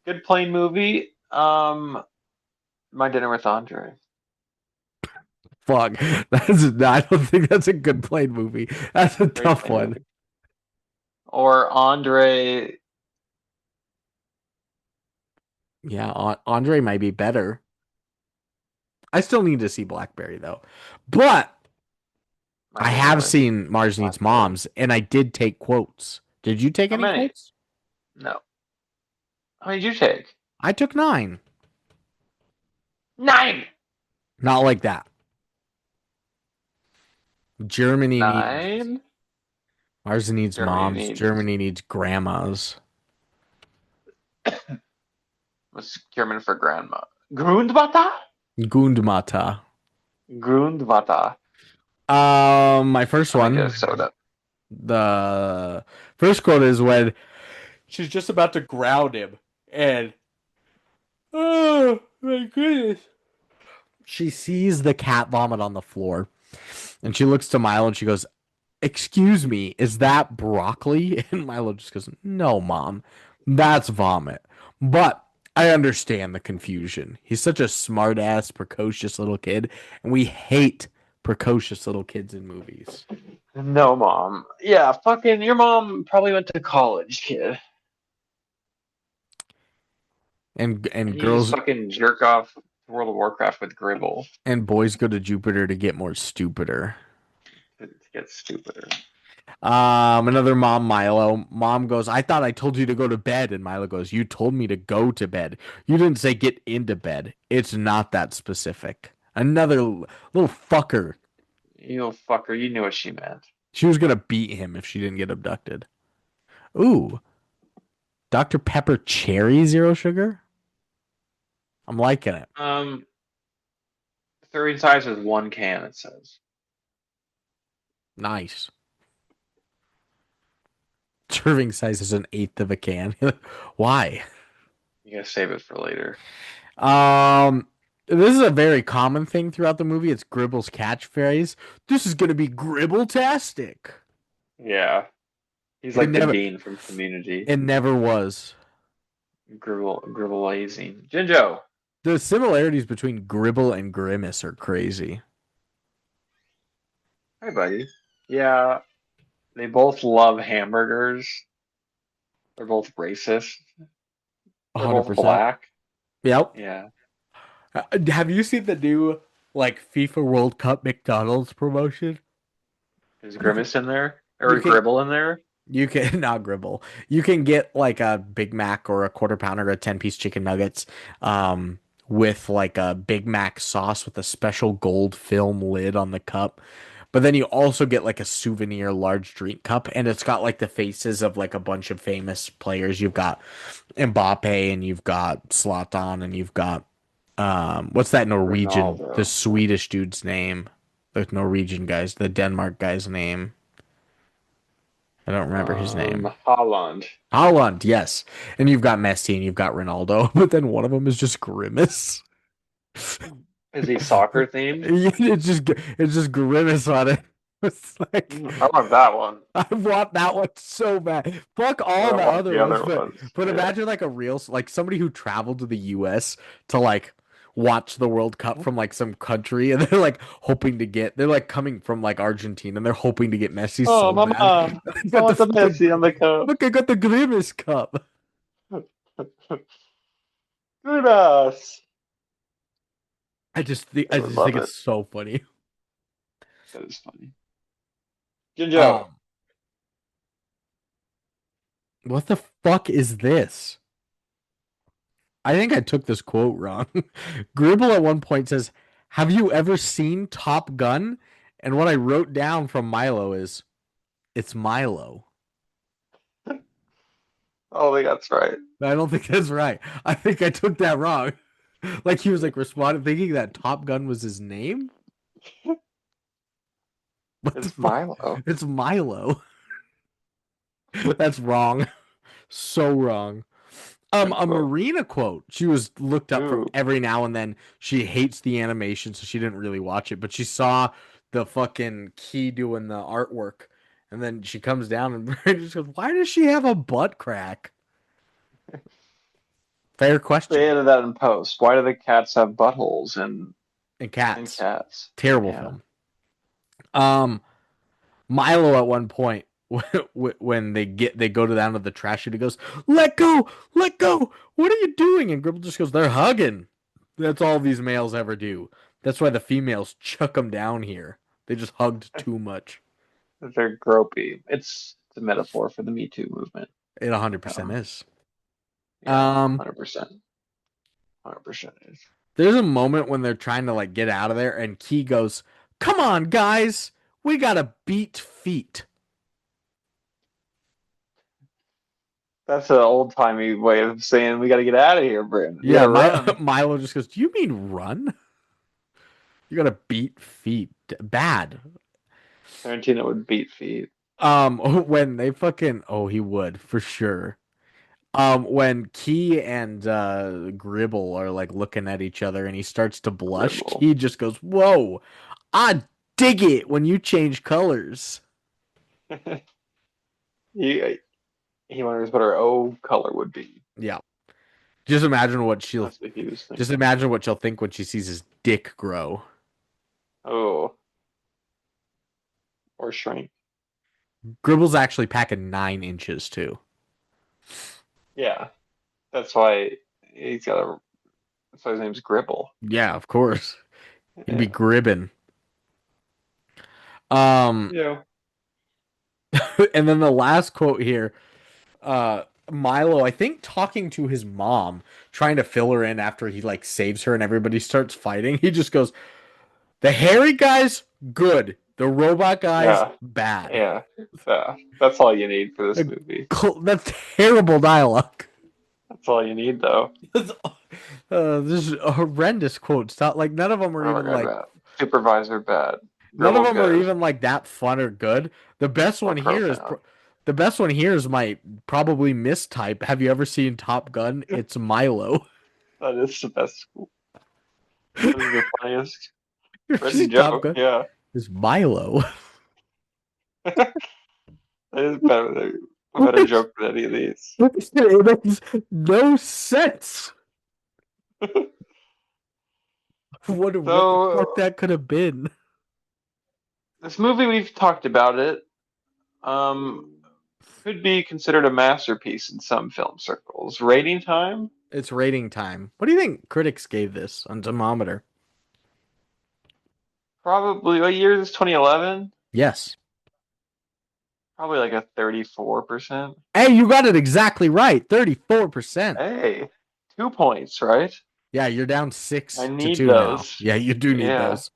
Good plane movie. My Dinner with Andre. Fuck. I don't think that's a good plane movie. That's a Great tough plane one. movie. Or Andre. Yeah, Andre might be better. I still need to see Blackberry though. But My I have neighbor has seen Mars Needs Blackberry. Moms, and I did take quotes. Did you take How any many? quotes? No. How many did you take? I took 9. 9. Not like that. Germany needs 9. Mars needs Germany moms. needs. Germany needs grandmas. What's German for grandma? Grundvater? Gundmata. Grundvater. My first Let me get a one. soda. The first quote is when she's just about to ground him, and oh my goodness, she sees the cat vomit on the floor, and she looks to Milo and she goes, "Excuse me, is that broccoli?" And Milo just goes, "No, mom, that's vomit." But I understand the confusion. He's such a smart ass, precocious little kid, and we hate precocious little kids in movies. No, mom. Yeah, fucking your mom probably went to college, kid. And And you just girls fucking jerk off World of Warcraft with Gribble and boys go to Jupiter to get more stupider. to get stupider. Another mom, Milo. Mom goes, "I thought I told you to go to bed." And Milo goes, "You told me to go to bed. You didn't say get into bed. It's not that specific." Another little fucker. You little fucker, you knew what she meant. She was gonna beat him if she didn't get abducted. Ooh, Dr. Pepper Cherry Zero Sugar? I'm liking it. Um, Serving size is 1 can, it says. Nice. Serving size is an eighth of a can. Why? You gotta save it for later. Um, this is a very common thing throughout the movie. It's Gribble's catchphrase. This is gonna be Gribble-tastic. Yeah. He's It like the never, dean from Community. it never was. Gribblizing. Jinjo. The similarities between Gribble and Grimace are crazy. Hi, buddy. Yeah, they both love hamburgers. They're both racist. They're both 100%. black. Yep. Yeah. Have you seen the new like FIFA World Cup McDonald's promotion? Is You can Grimace in there? you Or can Gribble in there? you can not Gribble. You can get like a Big Mac or a quarter pounder or a 10-piece chicken nuggets with like a Big Mac sauce with a special gold film lid on the cup. But then you also get like a souvenir large drink cup, and it's got like the faces of like a bunch of famous players. You've got Mbappe, and you've got Zlatan, and you've got what's that Norwegian, the Ronaldo. Swedish dude's name? The Norwegian guy's, the Denmark guy's name. I don't remember his name. Holland. Holland, yes. And you've got Messi and you've got Ronaldo, but then one of them is just Grimace. Is he soccer themed? It's just Grimace on it. It's like I want that one. I want that one so bad. Fuck I all the don't want other the ones, other but ones. but Yeah. imagine like a real like somebody who traveled to the U.S. to like watch the World Cup from like some country, and they're like hoping to get they're like coming from like Argentina, and they're hoping to get Messi Oh, so bad. mama. They I got the want the fucking Messi on the cup. look, I got the Grimace cup. Grimace. I I would just think love it's it. so funny. That is funny. Jinjo. Um, what the fuck is this? I think I took this quote wrong. Gribble at one point says, "Have you ever seen Top Gun?" And what I wrote down from Milo is, "It's Milo." Oh, I think that's right. But I don't think that's right. I think I took that wrong. Like he was like responding, thinking that Top Gun was his name. What the It's fuck? Milo. It's Milo. That's wrong. So wrong. Good A quote. Marina quote. She was looked up from Ooh. every now and then. She hates the animation, so she didn't really watch it, but she saw the fucking key doing the artwork, and then she comes down and just goes, "Why does she have a butt crack?" Fair They question. added that in post. Why do the cats have buttholes? And and and Cats. Cats. Terrible Yeah. film. Um, Milo at one point when they go down to the trash chute, he goes, "Let go, let go! What are you doing?" And Gribble just goes, "They're hugging." That's all these males ever do. That's why the females chuck them down here. They just hugged too much. They're gropey. It's a metaphor for the Me Too movement. It 100% Um, is. yeah, Um, 100%. 100% is. there's a moment when they're trying to like get out of there, and Key goes, "Come on, guys, we gotta beat feet." That's an old-timey way of saying we got to get out of here, Brandon. We got Yeah, to run. Milo just goes, "Do you mean run? You gotta beat feet. Bad." Tarantino would beat feet. When they fucking he would for sure. When Key and Gribble are like looking at each other and he starts to blush, Gribble. Key just goes, "Whoa, I dig it when you change colors." he he wonders what our O color would be. Yeah. Just imagine what she'll That's what he was just thinking. imagine what she'll think when she sees his dick grow. Oh, or shrink. Gribble's actually packing 9 inches too. Yeah, that's why he's got a. That's why his name's Gribble. Yeah, of course. He'd be Yeah. gribbing. Um, Yeah. and then the last quote here, Milo, I think talking to his mom, trying to fill her in after he like saves her and everybody starts fighting. He just goes, "The hairy guys, good. The robot guys, Yeah. bad." Yeah. Yeah. That's all you need for this Like, movie. that's terrible dialogue. That's all you need, though. This is a horrendous quote. Stop. Like none of them are Robot even guy like bad. Supervisor bad. none of Gribble them are good. even like that fun or good. The best Or one here is profound. the best one here is my probably mistype. Have you ever seen Top Gun? It's Milo. That is the best. That is the funniest You ever written seen Top joke. Gun? Yeah. It's Milo. That is better than a better Which joke than any of these. it makes no sense. What the fuck So that could have been? this movie we've talked about it. Um, could be considered a masterpiece in some film circles. Rating time? It's rating time. What do you think critics gave this on Thermometer? Probably. What year is this? 2011? Yes. Probably like a 34%. Hey, you got it exactly right. 34%. Hey, 2 points, right? Yeah, you're down I six to need two now. those. Yeah, you do need Yeah, those.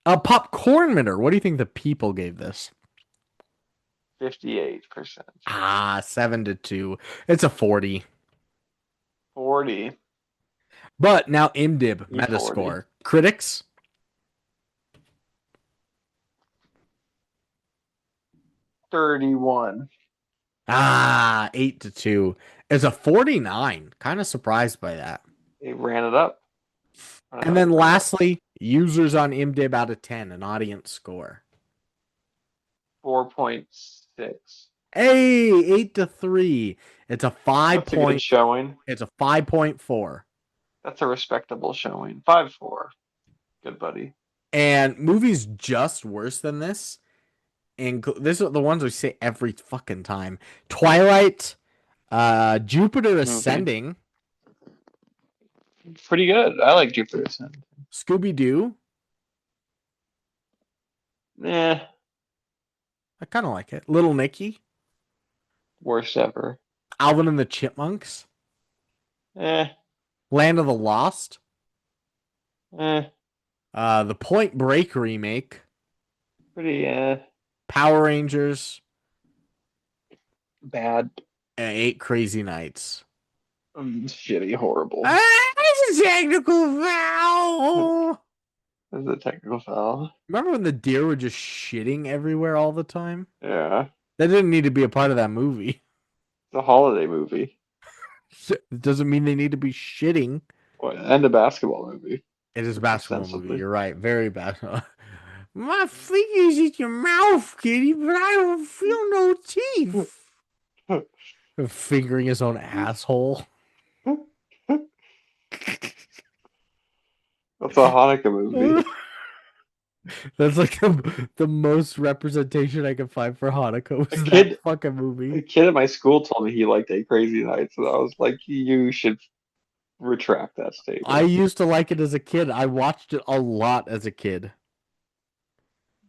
Popcorn What do you think the people gave this? 58%. 7-2. It's a 40. 40, But now IMDb E40. Metascore. Critics, 31. 8-2. It's a 49. Kind of surprised by that. They ran it up. I don't And know, then ran it up. lastly, users on IMDb out of 10, an audience score. 4.6. Hey, 8-3. It's a five That's a good point. showing. It's a 5.4. That's a respectable showing. 5.4. Good buddy. And movies just worse than this. And this are the ones we say every fucking time. Twilight, Jupiter Good movie. Ascending, Pretty good. I like Jupiter Ascending. Scooby Doo. Eh, I kind of like it. Little Nicky, worst ever. Alvin and the Chipmunks, Eh, Land of the Lost, eh, the Point Break remake, pretty Power Rangers, bad. and Eight Crazy Nights. Shitty, horrible. It's a technical foul. This is a technical foul. Remember when the deer were just shitting everywhere all the time? Yeah, That didn't need to be a part of that movie. it's a holiday movie. It doesn't mean they need to be shitting. And a basketball movie, It is a basketball movie. ostensibly. You're right. Very bad. My finger's in your mouth, kitty, but I don't feel no teeth. Fingering his own asshole. That's a Hanukkah movie. That's like the most representation I could find for Hanukkah A was that kid, fucking a movie. kid at my school told me he liked Eight Crazy Nights, and I was like, you should retract that I statement. used to like it as a kid. I watched it a lot as a kid.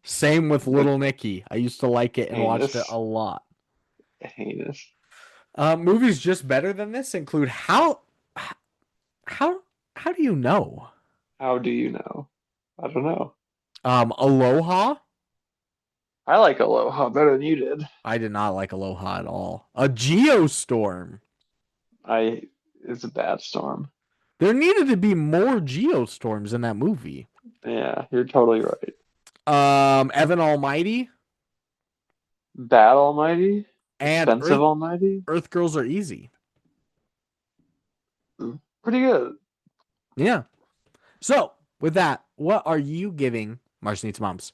Same with That's Little Nicky. I used to like it and watched it a heinous. lot. Heinous. Movies just better than this include how how do you know? How do you know? I don't know. Aloha. I like Aloha better than you did. I did not like Aloha at all. A Geostorm. I It's a bad storm. There needed to be more Geostorms in that movie. Yeah, you're totally right. Evan Almighty Bad Almighty? and Expensive Almighty? Earth Girls Are Easy. Pretty good. Yeah. So with that, what are you giving Marsh Needs Moms?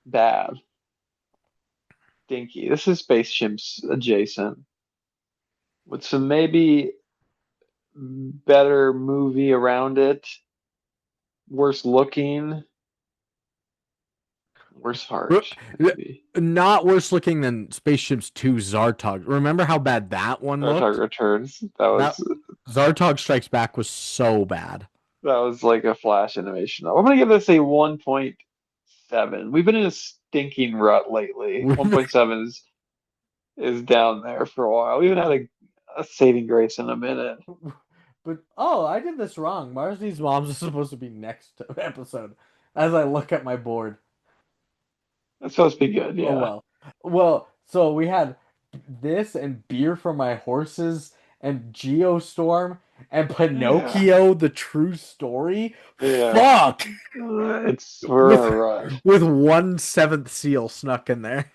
Bad. Dinky. This is spaceships adjacent. With some maybe better movie around it. Worse looking. Worse heart, maybe. Not worse looking than Spaceships 2 Zartog. Remember how bad that one Star Trek looked? Returns. That Zartog Strikes Back was so bad. That was like a flash animation. I'm gonna give this a 1.7. We've been in a stinking rut lately. 1.7 is down there for a while. We haven't had a saving grace in a minute. But oh, I did this wrong. Mars Needs Moms is supposed to be next episode. As I look at my board. It's supposed to be good, Oh yeah. well. Well, so we had this and Beer for My Horses and Geostorm and Yeah. Pinocchio the True Story. Yeah. Fuck. We're in With a rut. with one seventh seal snuck in there.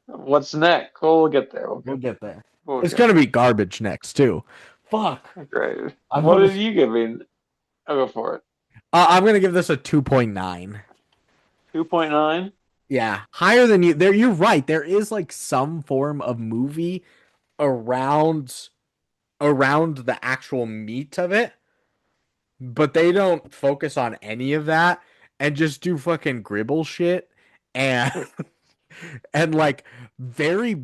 What's next? We'll get there. We'll We'll get get there. there. We'll It's get gonna be garbage next too. Fuck. there. Great. I'm What gonna did you give me? I'll go for it. I'm gonna give this a 2.9. 2.9? Yeah, higher than you. There, you're right. There is like some form of movie around the actual meat of it, but they don't focus on any of that and just do fucking gribble shit and and like very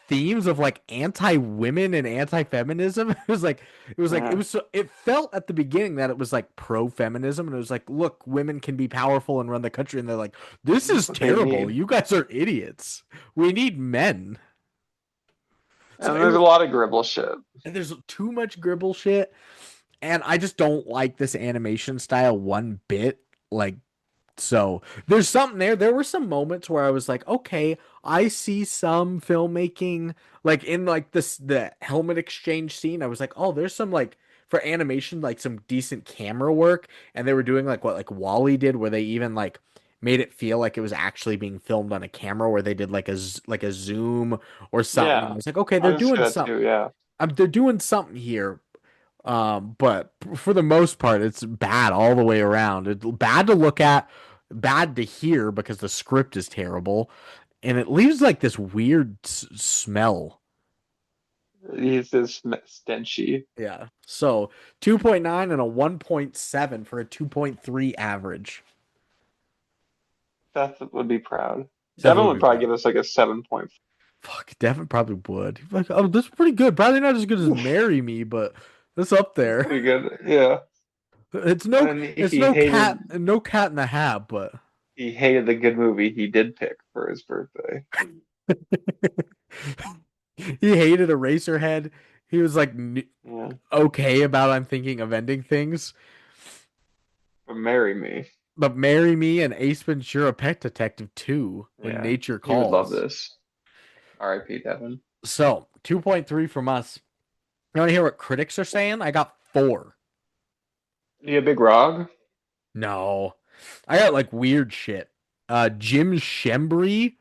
themes of like anti-women and anti-feminism. It Yeah. was so, it felt at the beginning that it was like pro-feminism and it was like, look, women can be powerful and run the country, and they're like, this That's is what they terrible. need. You guys are idiots. We need men. So And there's a lot of gribble shit. there's too much gribble shit, and I just don't like this animation style one bit. Like, so there's something there. There were some moments where I was like, okay, I see some filmmaking, like in like this the helmet exchange scene. I was like, oh, there's some like for animation, like some decent camera work, and they were doing like what like Wally did, where they even like made it feel like it was actually being filmed on a camera, where they did like like a zoom or something. I Yeah. was like, okay, I they're just doing that something. too, yeah. They're doing something here. But for the most part, it's bad all the way around. It's bad to look at, bad to hear because the script is terrible, and it leaves like this weird smell. He's this stenchy. Yeah. So 2.9 and a 1.7 for a 2.3 average. Seth would be proud. Seth Devin would would be probably proud. give us like a 7.5. Fuck, Devin probably would. He'd be like, oh, this is pretty good. Probably not as good as Marry Me, but it's up It's there. pretty good. Yeah. And It's no cat in the hat, but he hated the good movie he did pick for his birthday. he hated Eraserhead. He was like Yeah. okay about I'm thinking of ending things, But Marry Me. but Marry Me and Ace Ventura: Pet Detective 2 When Yeah. Nature He would love Calls. this. R.I.P. Devin. So 2.3 from us. You want to hear what critics are saying? I got 4. You a big Rog? No, I got like weird shit. Jim Shembri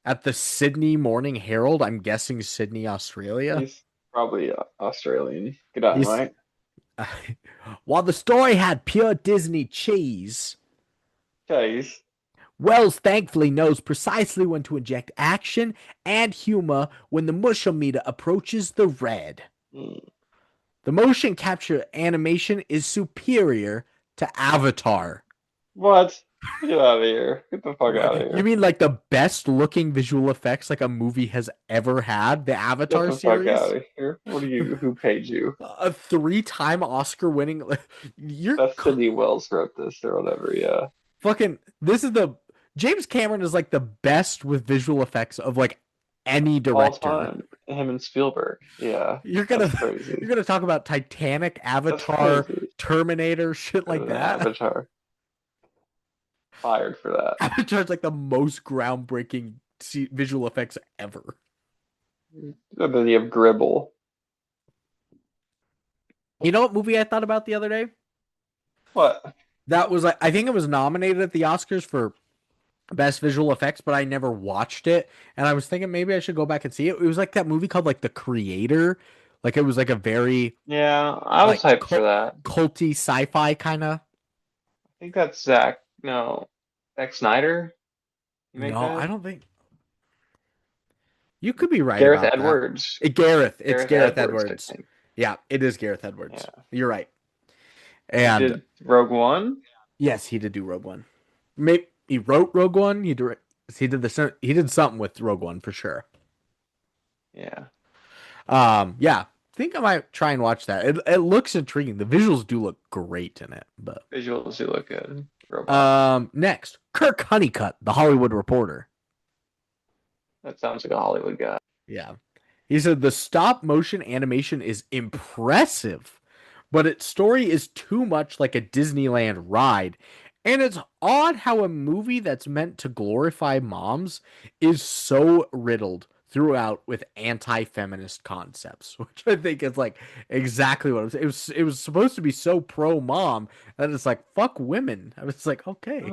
at the Sydney Morning Herald. I'm guessing Sydney, Australia. He's probably Australian. Good on, He's right? while the story had pure Disney cheese, Guys. Wells thankfully knows precisely when to inject action and humor when the mushometer approaches the red. Mm. The motion capture animation is superior to Avatar. What? Get out of here. Get the fuck What? out of You here. mean like the best looking visual effects like a movie has ever had? The Get Avatar the fuck series? out of here. What are you? Who paid you? A three-time Oscar winning. You're That's Cindy Wells wrote this or whatever. Yeah. fucking. This is the. James Cameron is like the best with visual effects of like any All director. time. Him and Spielberg. Yeah. You're That's gonna you're crazy. gonna talk about Titanic, That's Avatar, crazy. Terminator, shit like And that. Avatar. Fired for that. Avatar's like the most groundbreaking visual effects ever. And then you have Gribble. You know what movie I thought about the other day? What? That was like I think it was nominated at the Oscars for best visual effects, but I never watched it. And I was thinking maybe I should go back and see it. It was like that movie called like The Creator. Like it was like a very Yeah, I was like hyped for that. culty sci-fi kind of. I think that's Zach. No, Zack Snyder. You make No, I that? don't think you could be right Gareth about that. Edwards. Gareth, it's Gareth Gareth Edwards, I Edwards. think. Yeah, it is Gareth Edwards. Yeah. You're right. He And did Rogue One. yes, he did do Rogue One. Maybe he wrote Rogue One. He did he did something with Rogue One for sure. Yeah. Yeah, I think I might try and watch that. It looks intriguing. The visuals do look great in it. But Visuals do look good. Robot. next, Kirk Honeycutt, the Hollywood Reporter. That sounds like a Hollywood guy. Yeah, he said the stop motion animation is impressive, but its story is too much like a Disneyland ride. And it's odd how a movie that's meant to glorify moms is so riddled throughout with anti-feminist concepts, which I think is like exactly what it was. It was supposed to be so pro mom that it's like fuck women. I was like, okay.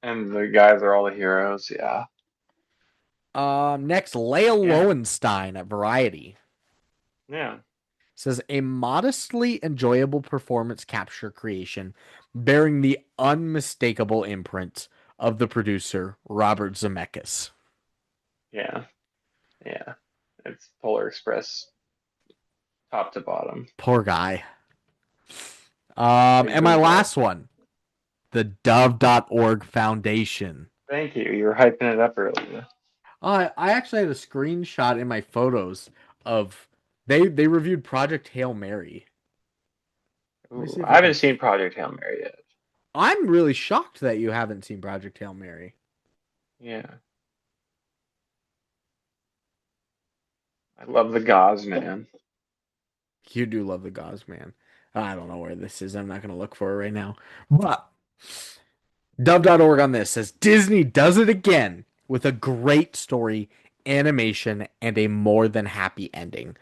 And the guys are all the heroes. Yeah. Next, Leia Yeah. Lowenstein at Variety Yeah. says a modestly enjoyable performance capture creation bearing the unmistakable imprint of the producer Robert Zemeckis. Yeah. Yeah. It's Polar Express top to bottom. Poor guy. He's And my really good. last one, the Dove.org Foundation. Thank you. You were hyping it up earlier. I actually had a screenshot in my photos of they reviewed Project Hail Mary. Let me Ooh, see if I I can. haven't seen Project Hail Mary yet. I'm really shocked that you haven't seen Project Hail Mary. Yeah. I love the gauze, man. You do love the Gauze Man. I don't know where this is. I'm not going to look for it right now. But Dove.org on this says Disney does it again with a great story, animation, and a more than happy ending.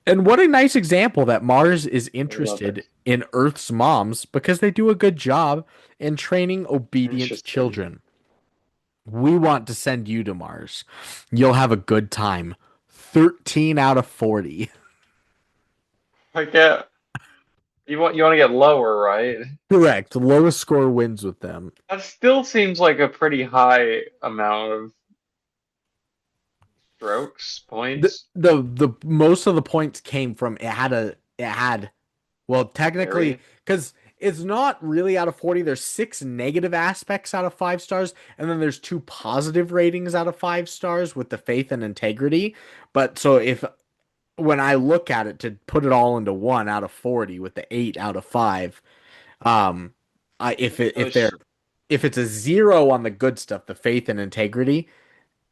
And what a nice example that Mars is I love it. interested in Earth's moms because they do a good job in training obedient Interested. children. We want to send you to Mars. You'll have a good time. 13 out of 40. Like, yeah, you want to get lower, right? Correct. Lowest score wins with them. That still seems like a pretty high amount of strokes, The, points. the most of the points came from it had well technically Very. because it's not really out of 40. There's six negative aspects out of 5 stars, and then there's two positive ratings out of 5 stars with the faith and integrity. But so if when I look at it to put it all into 1 out of 40 with the 8 out of 5, um, So if it's a 0 on the good stuff, the faith and integrity,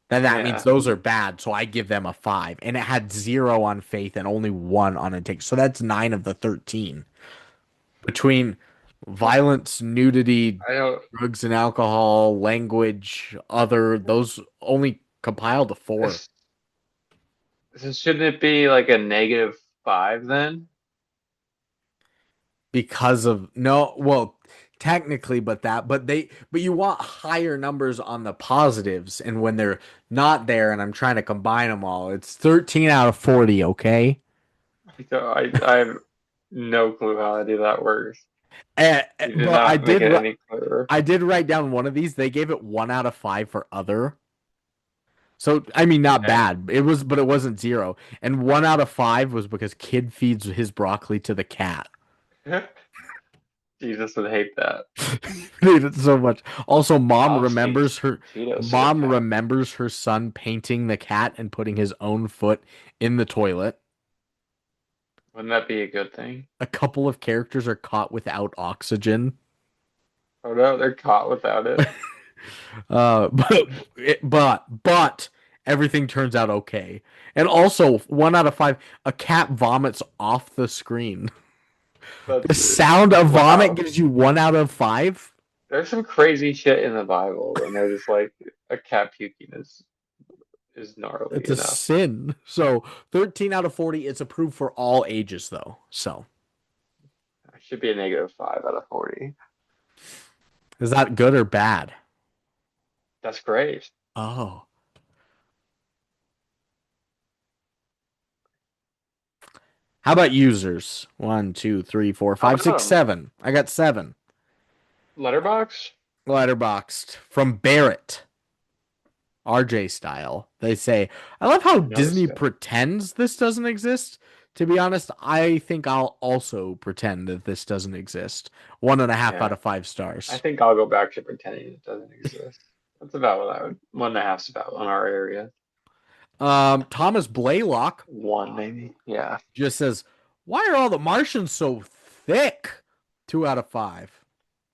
then that means yeah. those are bad. So I give them a 5. And it had 0 on faith and only 1 on integrity. So that's 9 of the 13. Between violence, nudity, I don't. drugs and alcohol, language, other, those only compile to 4 This, shouldn't it be like a -5 then? because of no, well, technically, but you want higher numbers on the positives. And when they're not there and I'm trying to combine them all, it's 13 out of 40. Okay. I have no clue how any of that works. You did But not make it any clearer. I did write down one of these. They gave it 1 out of 5 for other. So I mean, not Okay. bad. It was, but it wasn't zero. And 1 out of 5 was because kid feeds his broccoli to the cat. Jesus would hate that. Dude, it's so much. Also, Dogs feed Cheetos to the mom cat. remembers her son painting the cat and putting his own foot in the toilet. Wouldn't that be a good thing? A couple of characters are caught without oxygen. Oh no, they're caught without it. But but everything turns out okay. And also, 1 out of 5, a cat vomits off the screen. The That's sound of vomit wow. gives you 1 out of 5. There's some crazy shit in the Bible, and they're just like a cat puking is gnarly It's a enough. sin. So 13 out of 40. It's approved for all ages, though. So It should be a -5 out of 40. is that good or bad? That's great. Oh. How about users? One, two, three, four, How five, about six, seven. I got 7. Letterbox? Letterboxed from Barrett. RJ style. They say, I love how I know this Disney guy. pretends this doesn't exist. To be honest, I think I'll also pretend that this doesn't exist. 1.5 out Yeah, of 5 I stars. think I'll go back to pretending it doesn't exist. That's about what I would. 1.5's about on our area. Thomas Blaylock One maybe. Yeah, just says, why are all the Martians so thick? 2 out of 5.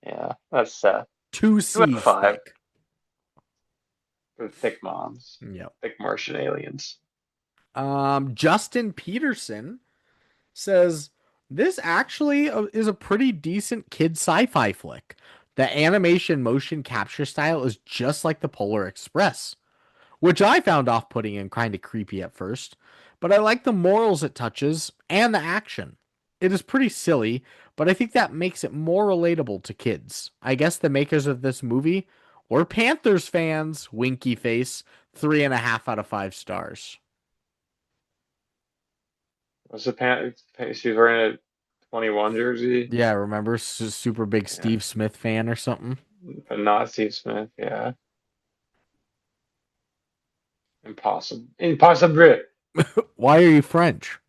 yeah. That's Seth. Two 2 out of C's 5 thick. for thick moms, Yep. thick Martian aliens. Justin Peterson says this actually is a pretty decent kid sci-fi flick. The animation motion capture style is just like the Polar Express, which I found off-putting and kind of creepy at first, but I like the morals it touches and the action. It is pretty silly, but I think that makes it more relatable to kids. I guess the makers of this movie were Panthers fans, winky face, 3.5 out of 5 stars. What's the pant? She's wearing a 21 jersey, Yeah, remember super big yeah, Steve Smith fan or something? but not Steve Smith. Yeah, impossible, impossible. Why are you French?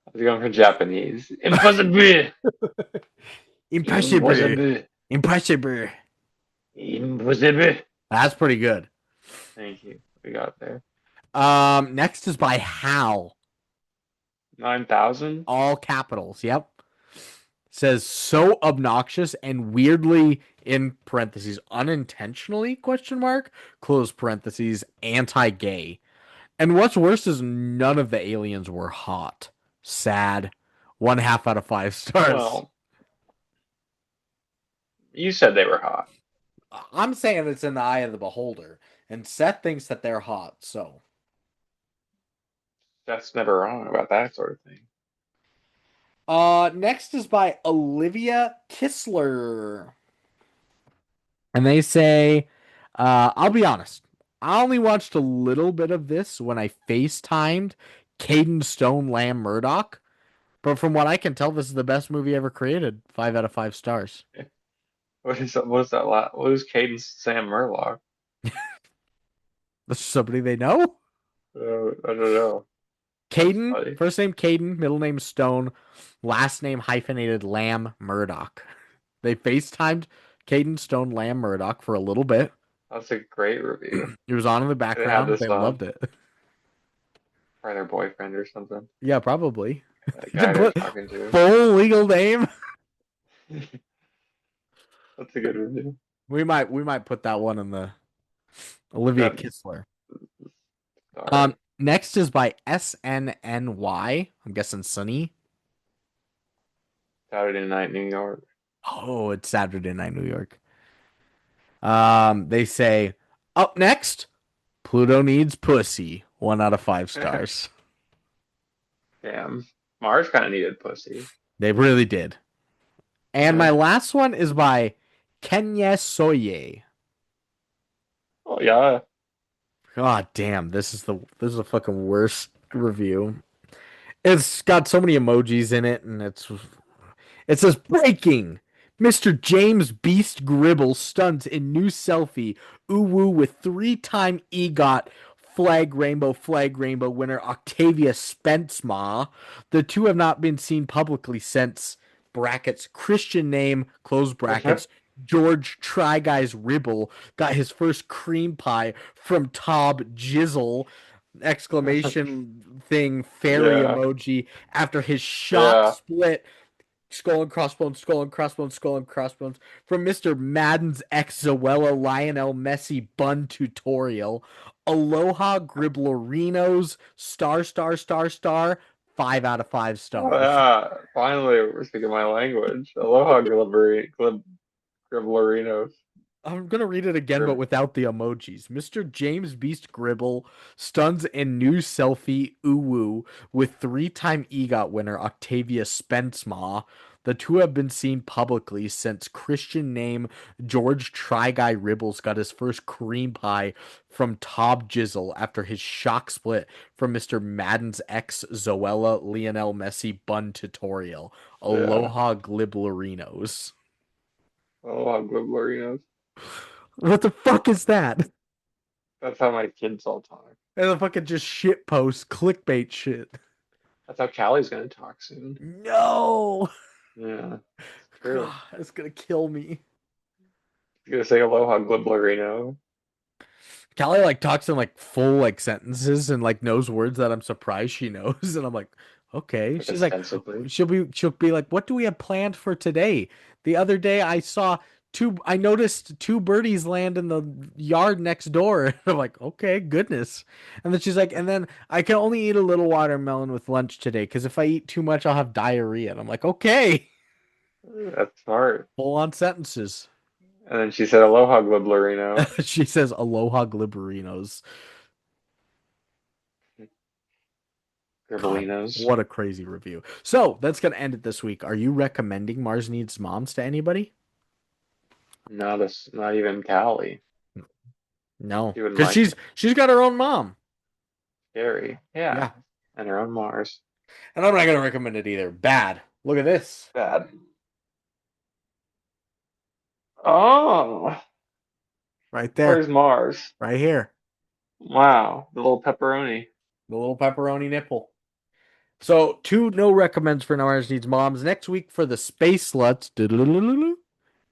I was going for Japanese. Impossible, Impossible. impossible, Impossible. impossible. That's pretty good. Thank you. We got there. Next is by Hal. 9,000. All capitals. Yep. Says so obnoxious and weirdly in parentheses unintentionally question mark close parentheses anti-gay. And what's worse is none of the aliens were hot. Sad. 1.5 out of 5 stars. Well, you said they were hot. I'm saying it's in the eye of the beholder, and Seth thinks that they're hot. So, That's never wrong about that sort of thing. next is by Olivia Kistler, and they say, I'll be honest, I only watched a little bit of this when I FaceTimed Caden Stone Lamb Murdoch, but from what I can tell, this is the best movie ever created. 5 out of 5 stars. What is that? What is that? What is Cadence Sam Murlock? This is somebody they know. I don't know. That's Caden, funny. first name Caden, middle name Stone, last name hyphenated Lamb Murdoch. They FaceTimed Caden Stone Lamb Murdoch for a little bit. That's a great review. He was on in the They had background. this They loved it. for their boyfriend or something. Yeah, probably. That To guy they're put talking to. full legal name. That's a good review. We might put that one in the Olivia That Kistler. all right. Next is by SNNY. I'm guessing Sunny. Saturday Night New York. Oh, it's Saturday Night New York. They say up next, Pluto needs pussy. 1 out of 5 stars. Damn. Mars kind of needed pussy. They really did. And Yeah. my last one is by Kenya Soye. Oh yeah. God damn, this is a fucking worst review. It's got so many emojis in it, and it says breaking. Mr. James Beast Gribble stuns in new selfie. Ooh woo with three-time EGOT flag rainbow winner Octavia Spencema. The two have not been seen publicly since brackets Christian name close brackets George Try Guys Ribble got his first cream pie from Tob Jizzle exclamation thing fairy Yeah, emoji after his shock yeah. split skull and crossbones, skull and crossbones, skull and crossbones from Mr. Madden's ex Zoella Lionel Messi bun tutorial. Aloha Griblorinos, star. 5 out of 5 stars. Yeah, finally we're speaking my language. Aloha, Griblerinos. I'm gonna read it again, but Grib- without the emojis. Mr. James Beast Gribble stuns in new selfie uwu with three-time EGOT winner Octavia Spencema. The two have been seen publicly since Christian name George Try Guy Ribbles got his first cream pie from Tob Jizzle after his shock split from Mr. Madden's ex Zoella Lionel Messi bun tutorial. Yeah, Aloha Gliblerinos. Aloha, Griblerinos. What the fuck is that? That's how my kids all talk. And the fucking just shit post clickbait shit. That's how Callie's gonna talk soon. No. Yeah, it's true. God, it's gonna kill me. You're gonna say Aloha, Gliblerino. Callie like talks in like full like sentences and like knows words that I'm surprised she knows, and I'm like, okay. Like She's like, ostensibly. she'll be like, what do we have planned for today? The other day I noticed two birdies land in the yard next door. I'm like, okay, goodness. And then she's like, and then I can only eat a little watermelon with lunch today because if I eat too much, I'll have diarrhea. And I'm like, okay, That's hard. full on sentences. And then she said Aloha, Gliblerino. She says, aloha glibberinos. God, Gribblinos. what a crazy review. So that's gonna end it this week. Are you recommending Mars Needs Moms to anybody? No, that's not even Callie. No, She wouldn't because like she's it. she's got her own mom. Scary. Yeah. Yeah, And her own Mars. and I'm not gonna recommend it either. Bad. Look at this Bad. Oh, right there, where's Mars? right here, Wow, the little pepperoni. the little pepperoni nipple. So two no recommends for Mars Needs Moms. Next week for the space sluts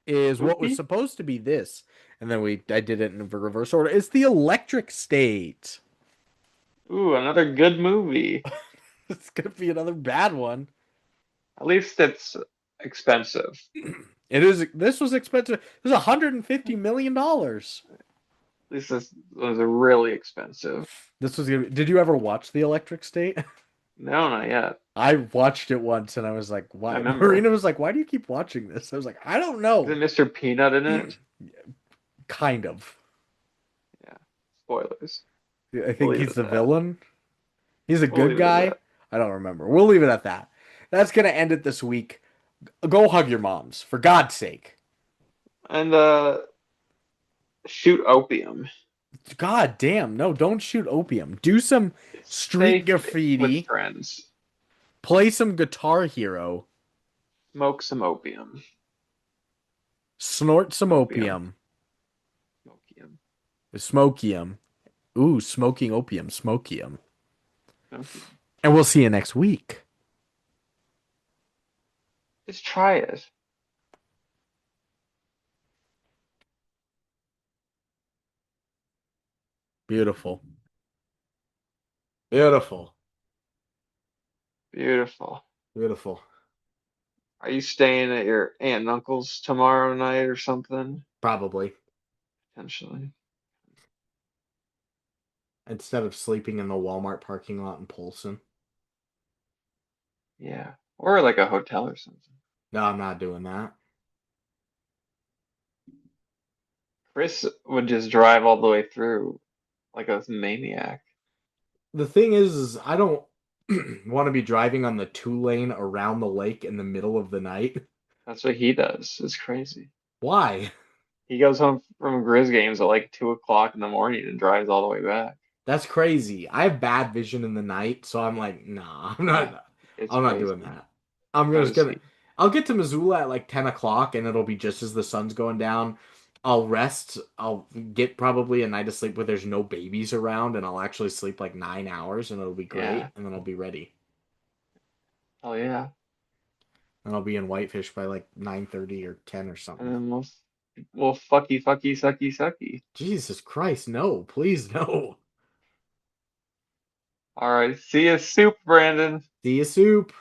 is what was Spooky? supposed to be this, and then I did it in reverse order. It's the Electric State. Ooh, another good movie. It's gonna be another bad one. At least it's expensive. It is. This was expensive. It was $150 million. At least this was really expensive. This was gonna. Did you ever watch The Electric State? No, not yet. I watched it once and I was like, I "Why?" remember. Marina was like, "Why do you keep watching this?" I was like, "I don't know." Isn't Mr. Peanut in it? Kind of. Yeah. Spoilers. I We'll think leave it he's at the that. villain. He's a We'll good leave it at guy. that. I don't remember. We'll leave it at that. That's gonna end it this week. Go hug your moms, for God's sake. And shoot opium. God damn, no, don't shoot opium. Do some It's street safe with graffiti. friends. Play some Guitar Hero. Smoke some opium. Snort some Opium. opium. Opium. Smokium. Ooh, smoking opium. Smokium. Opium. And we'll see you next week. Just try it. Beautiful. Beautiful. Beautiful. Beautiful. Are you staying at your aunt and uncle's tomorrow night or something? Probably. Potentially. Instead of sleeping in the Walmart parking lot in Polson. Yeah. Or like a hotel or something. No, I'm not doing that. Chris would just drive all the way through like a maniac. The thing is I don't want to be driving on the 2 lane around the lake in the middle of the night. That's what he does. It's crazy. Why? He goes home from Grizz games at like 2 o'clock in the morning and drives all the way back. That's crazy. I have bad vision in the night, so I'm like, nah, Yeah. It's I'm not crazy. doing that. I'm So just does gonna he. I'll get to Missoula at like 10 o'clock and it'll be just as the sun's going down. I'll rest. I'll get probably a night of sleep where there's no babies around and I'll actually sleep like 9 hours and it'll be Yeah. great. And then I'll be ready. Oh yeah. And I'll be in Whitefish by like 9:30 or 10 or And something. then we'll sucky. Jesus Christ, no, please no. All right. See you, soup, Brandon. See you, soup.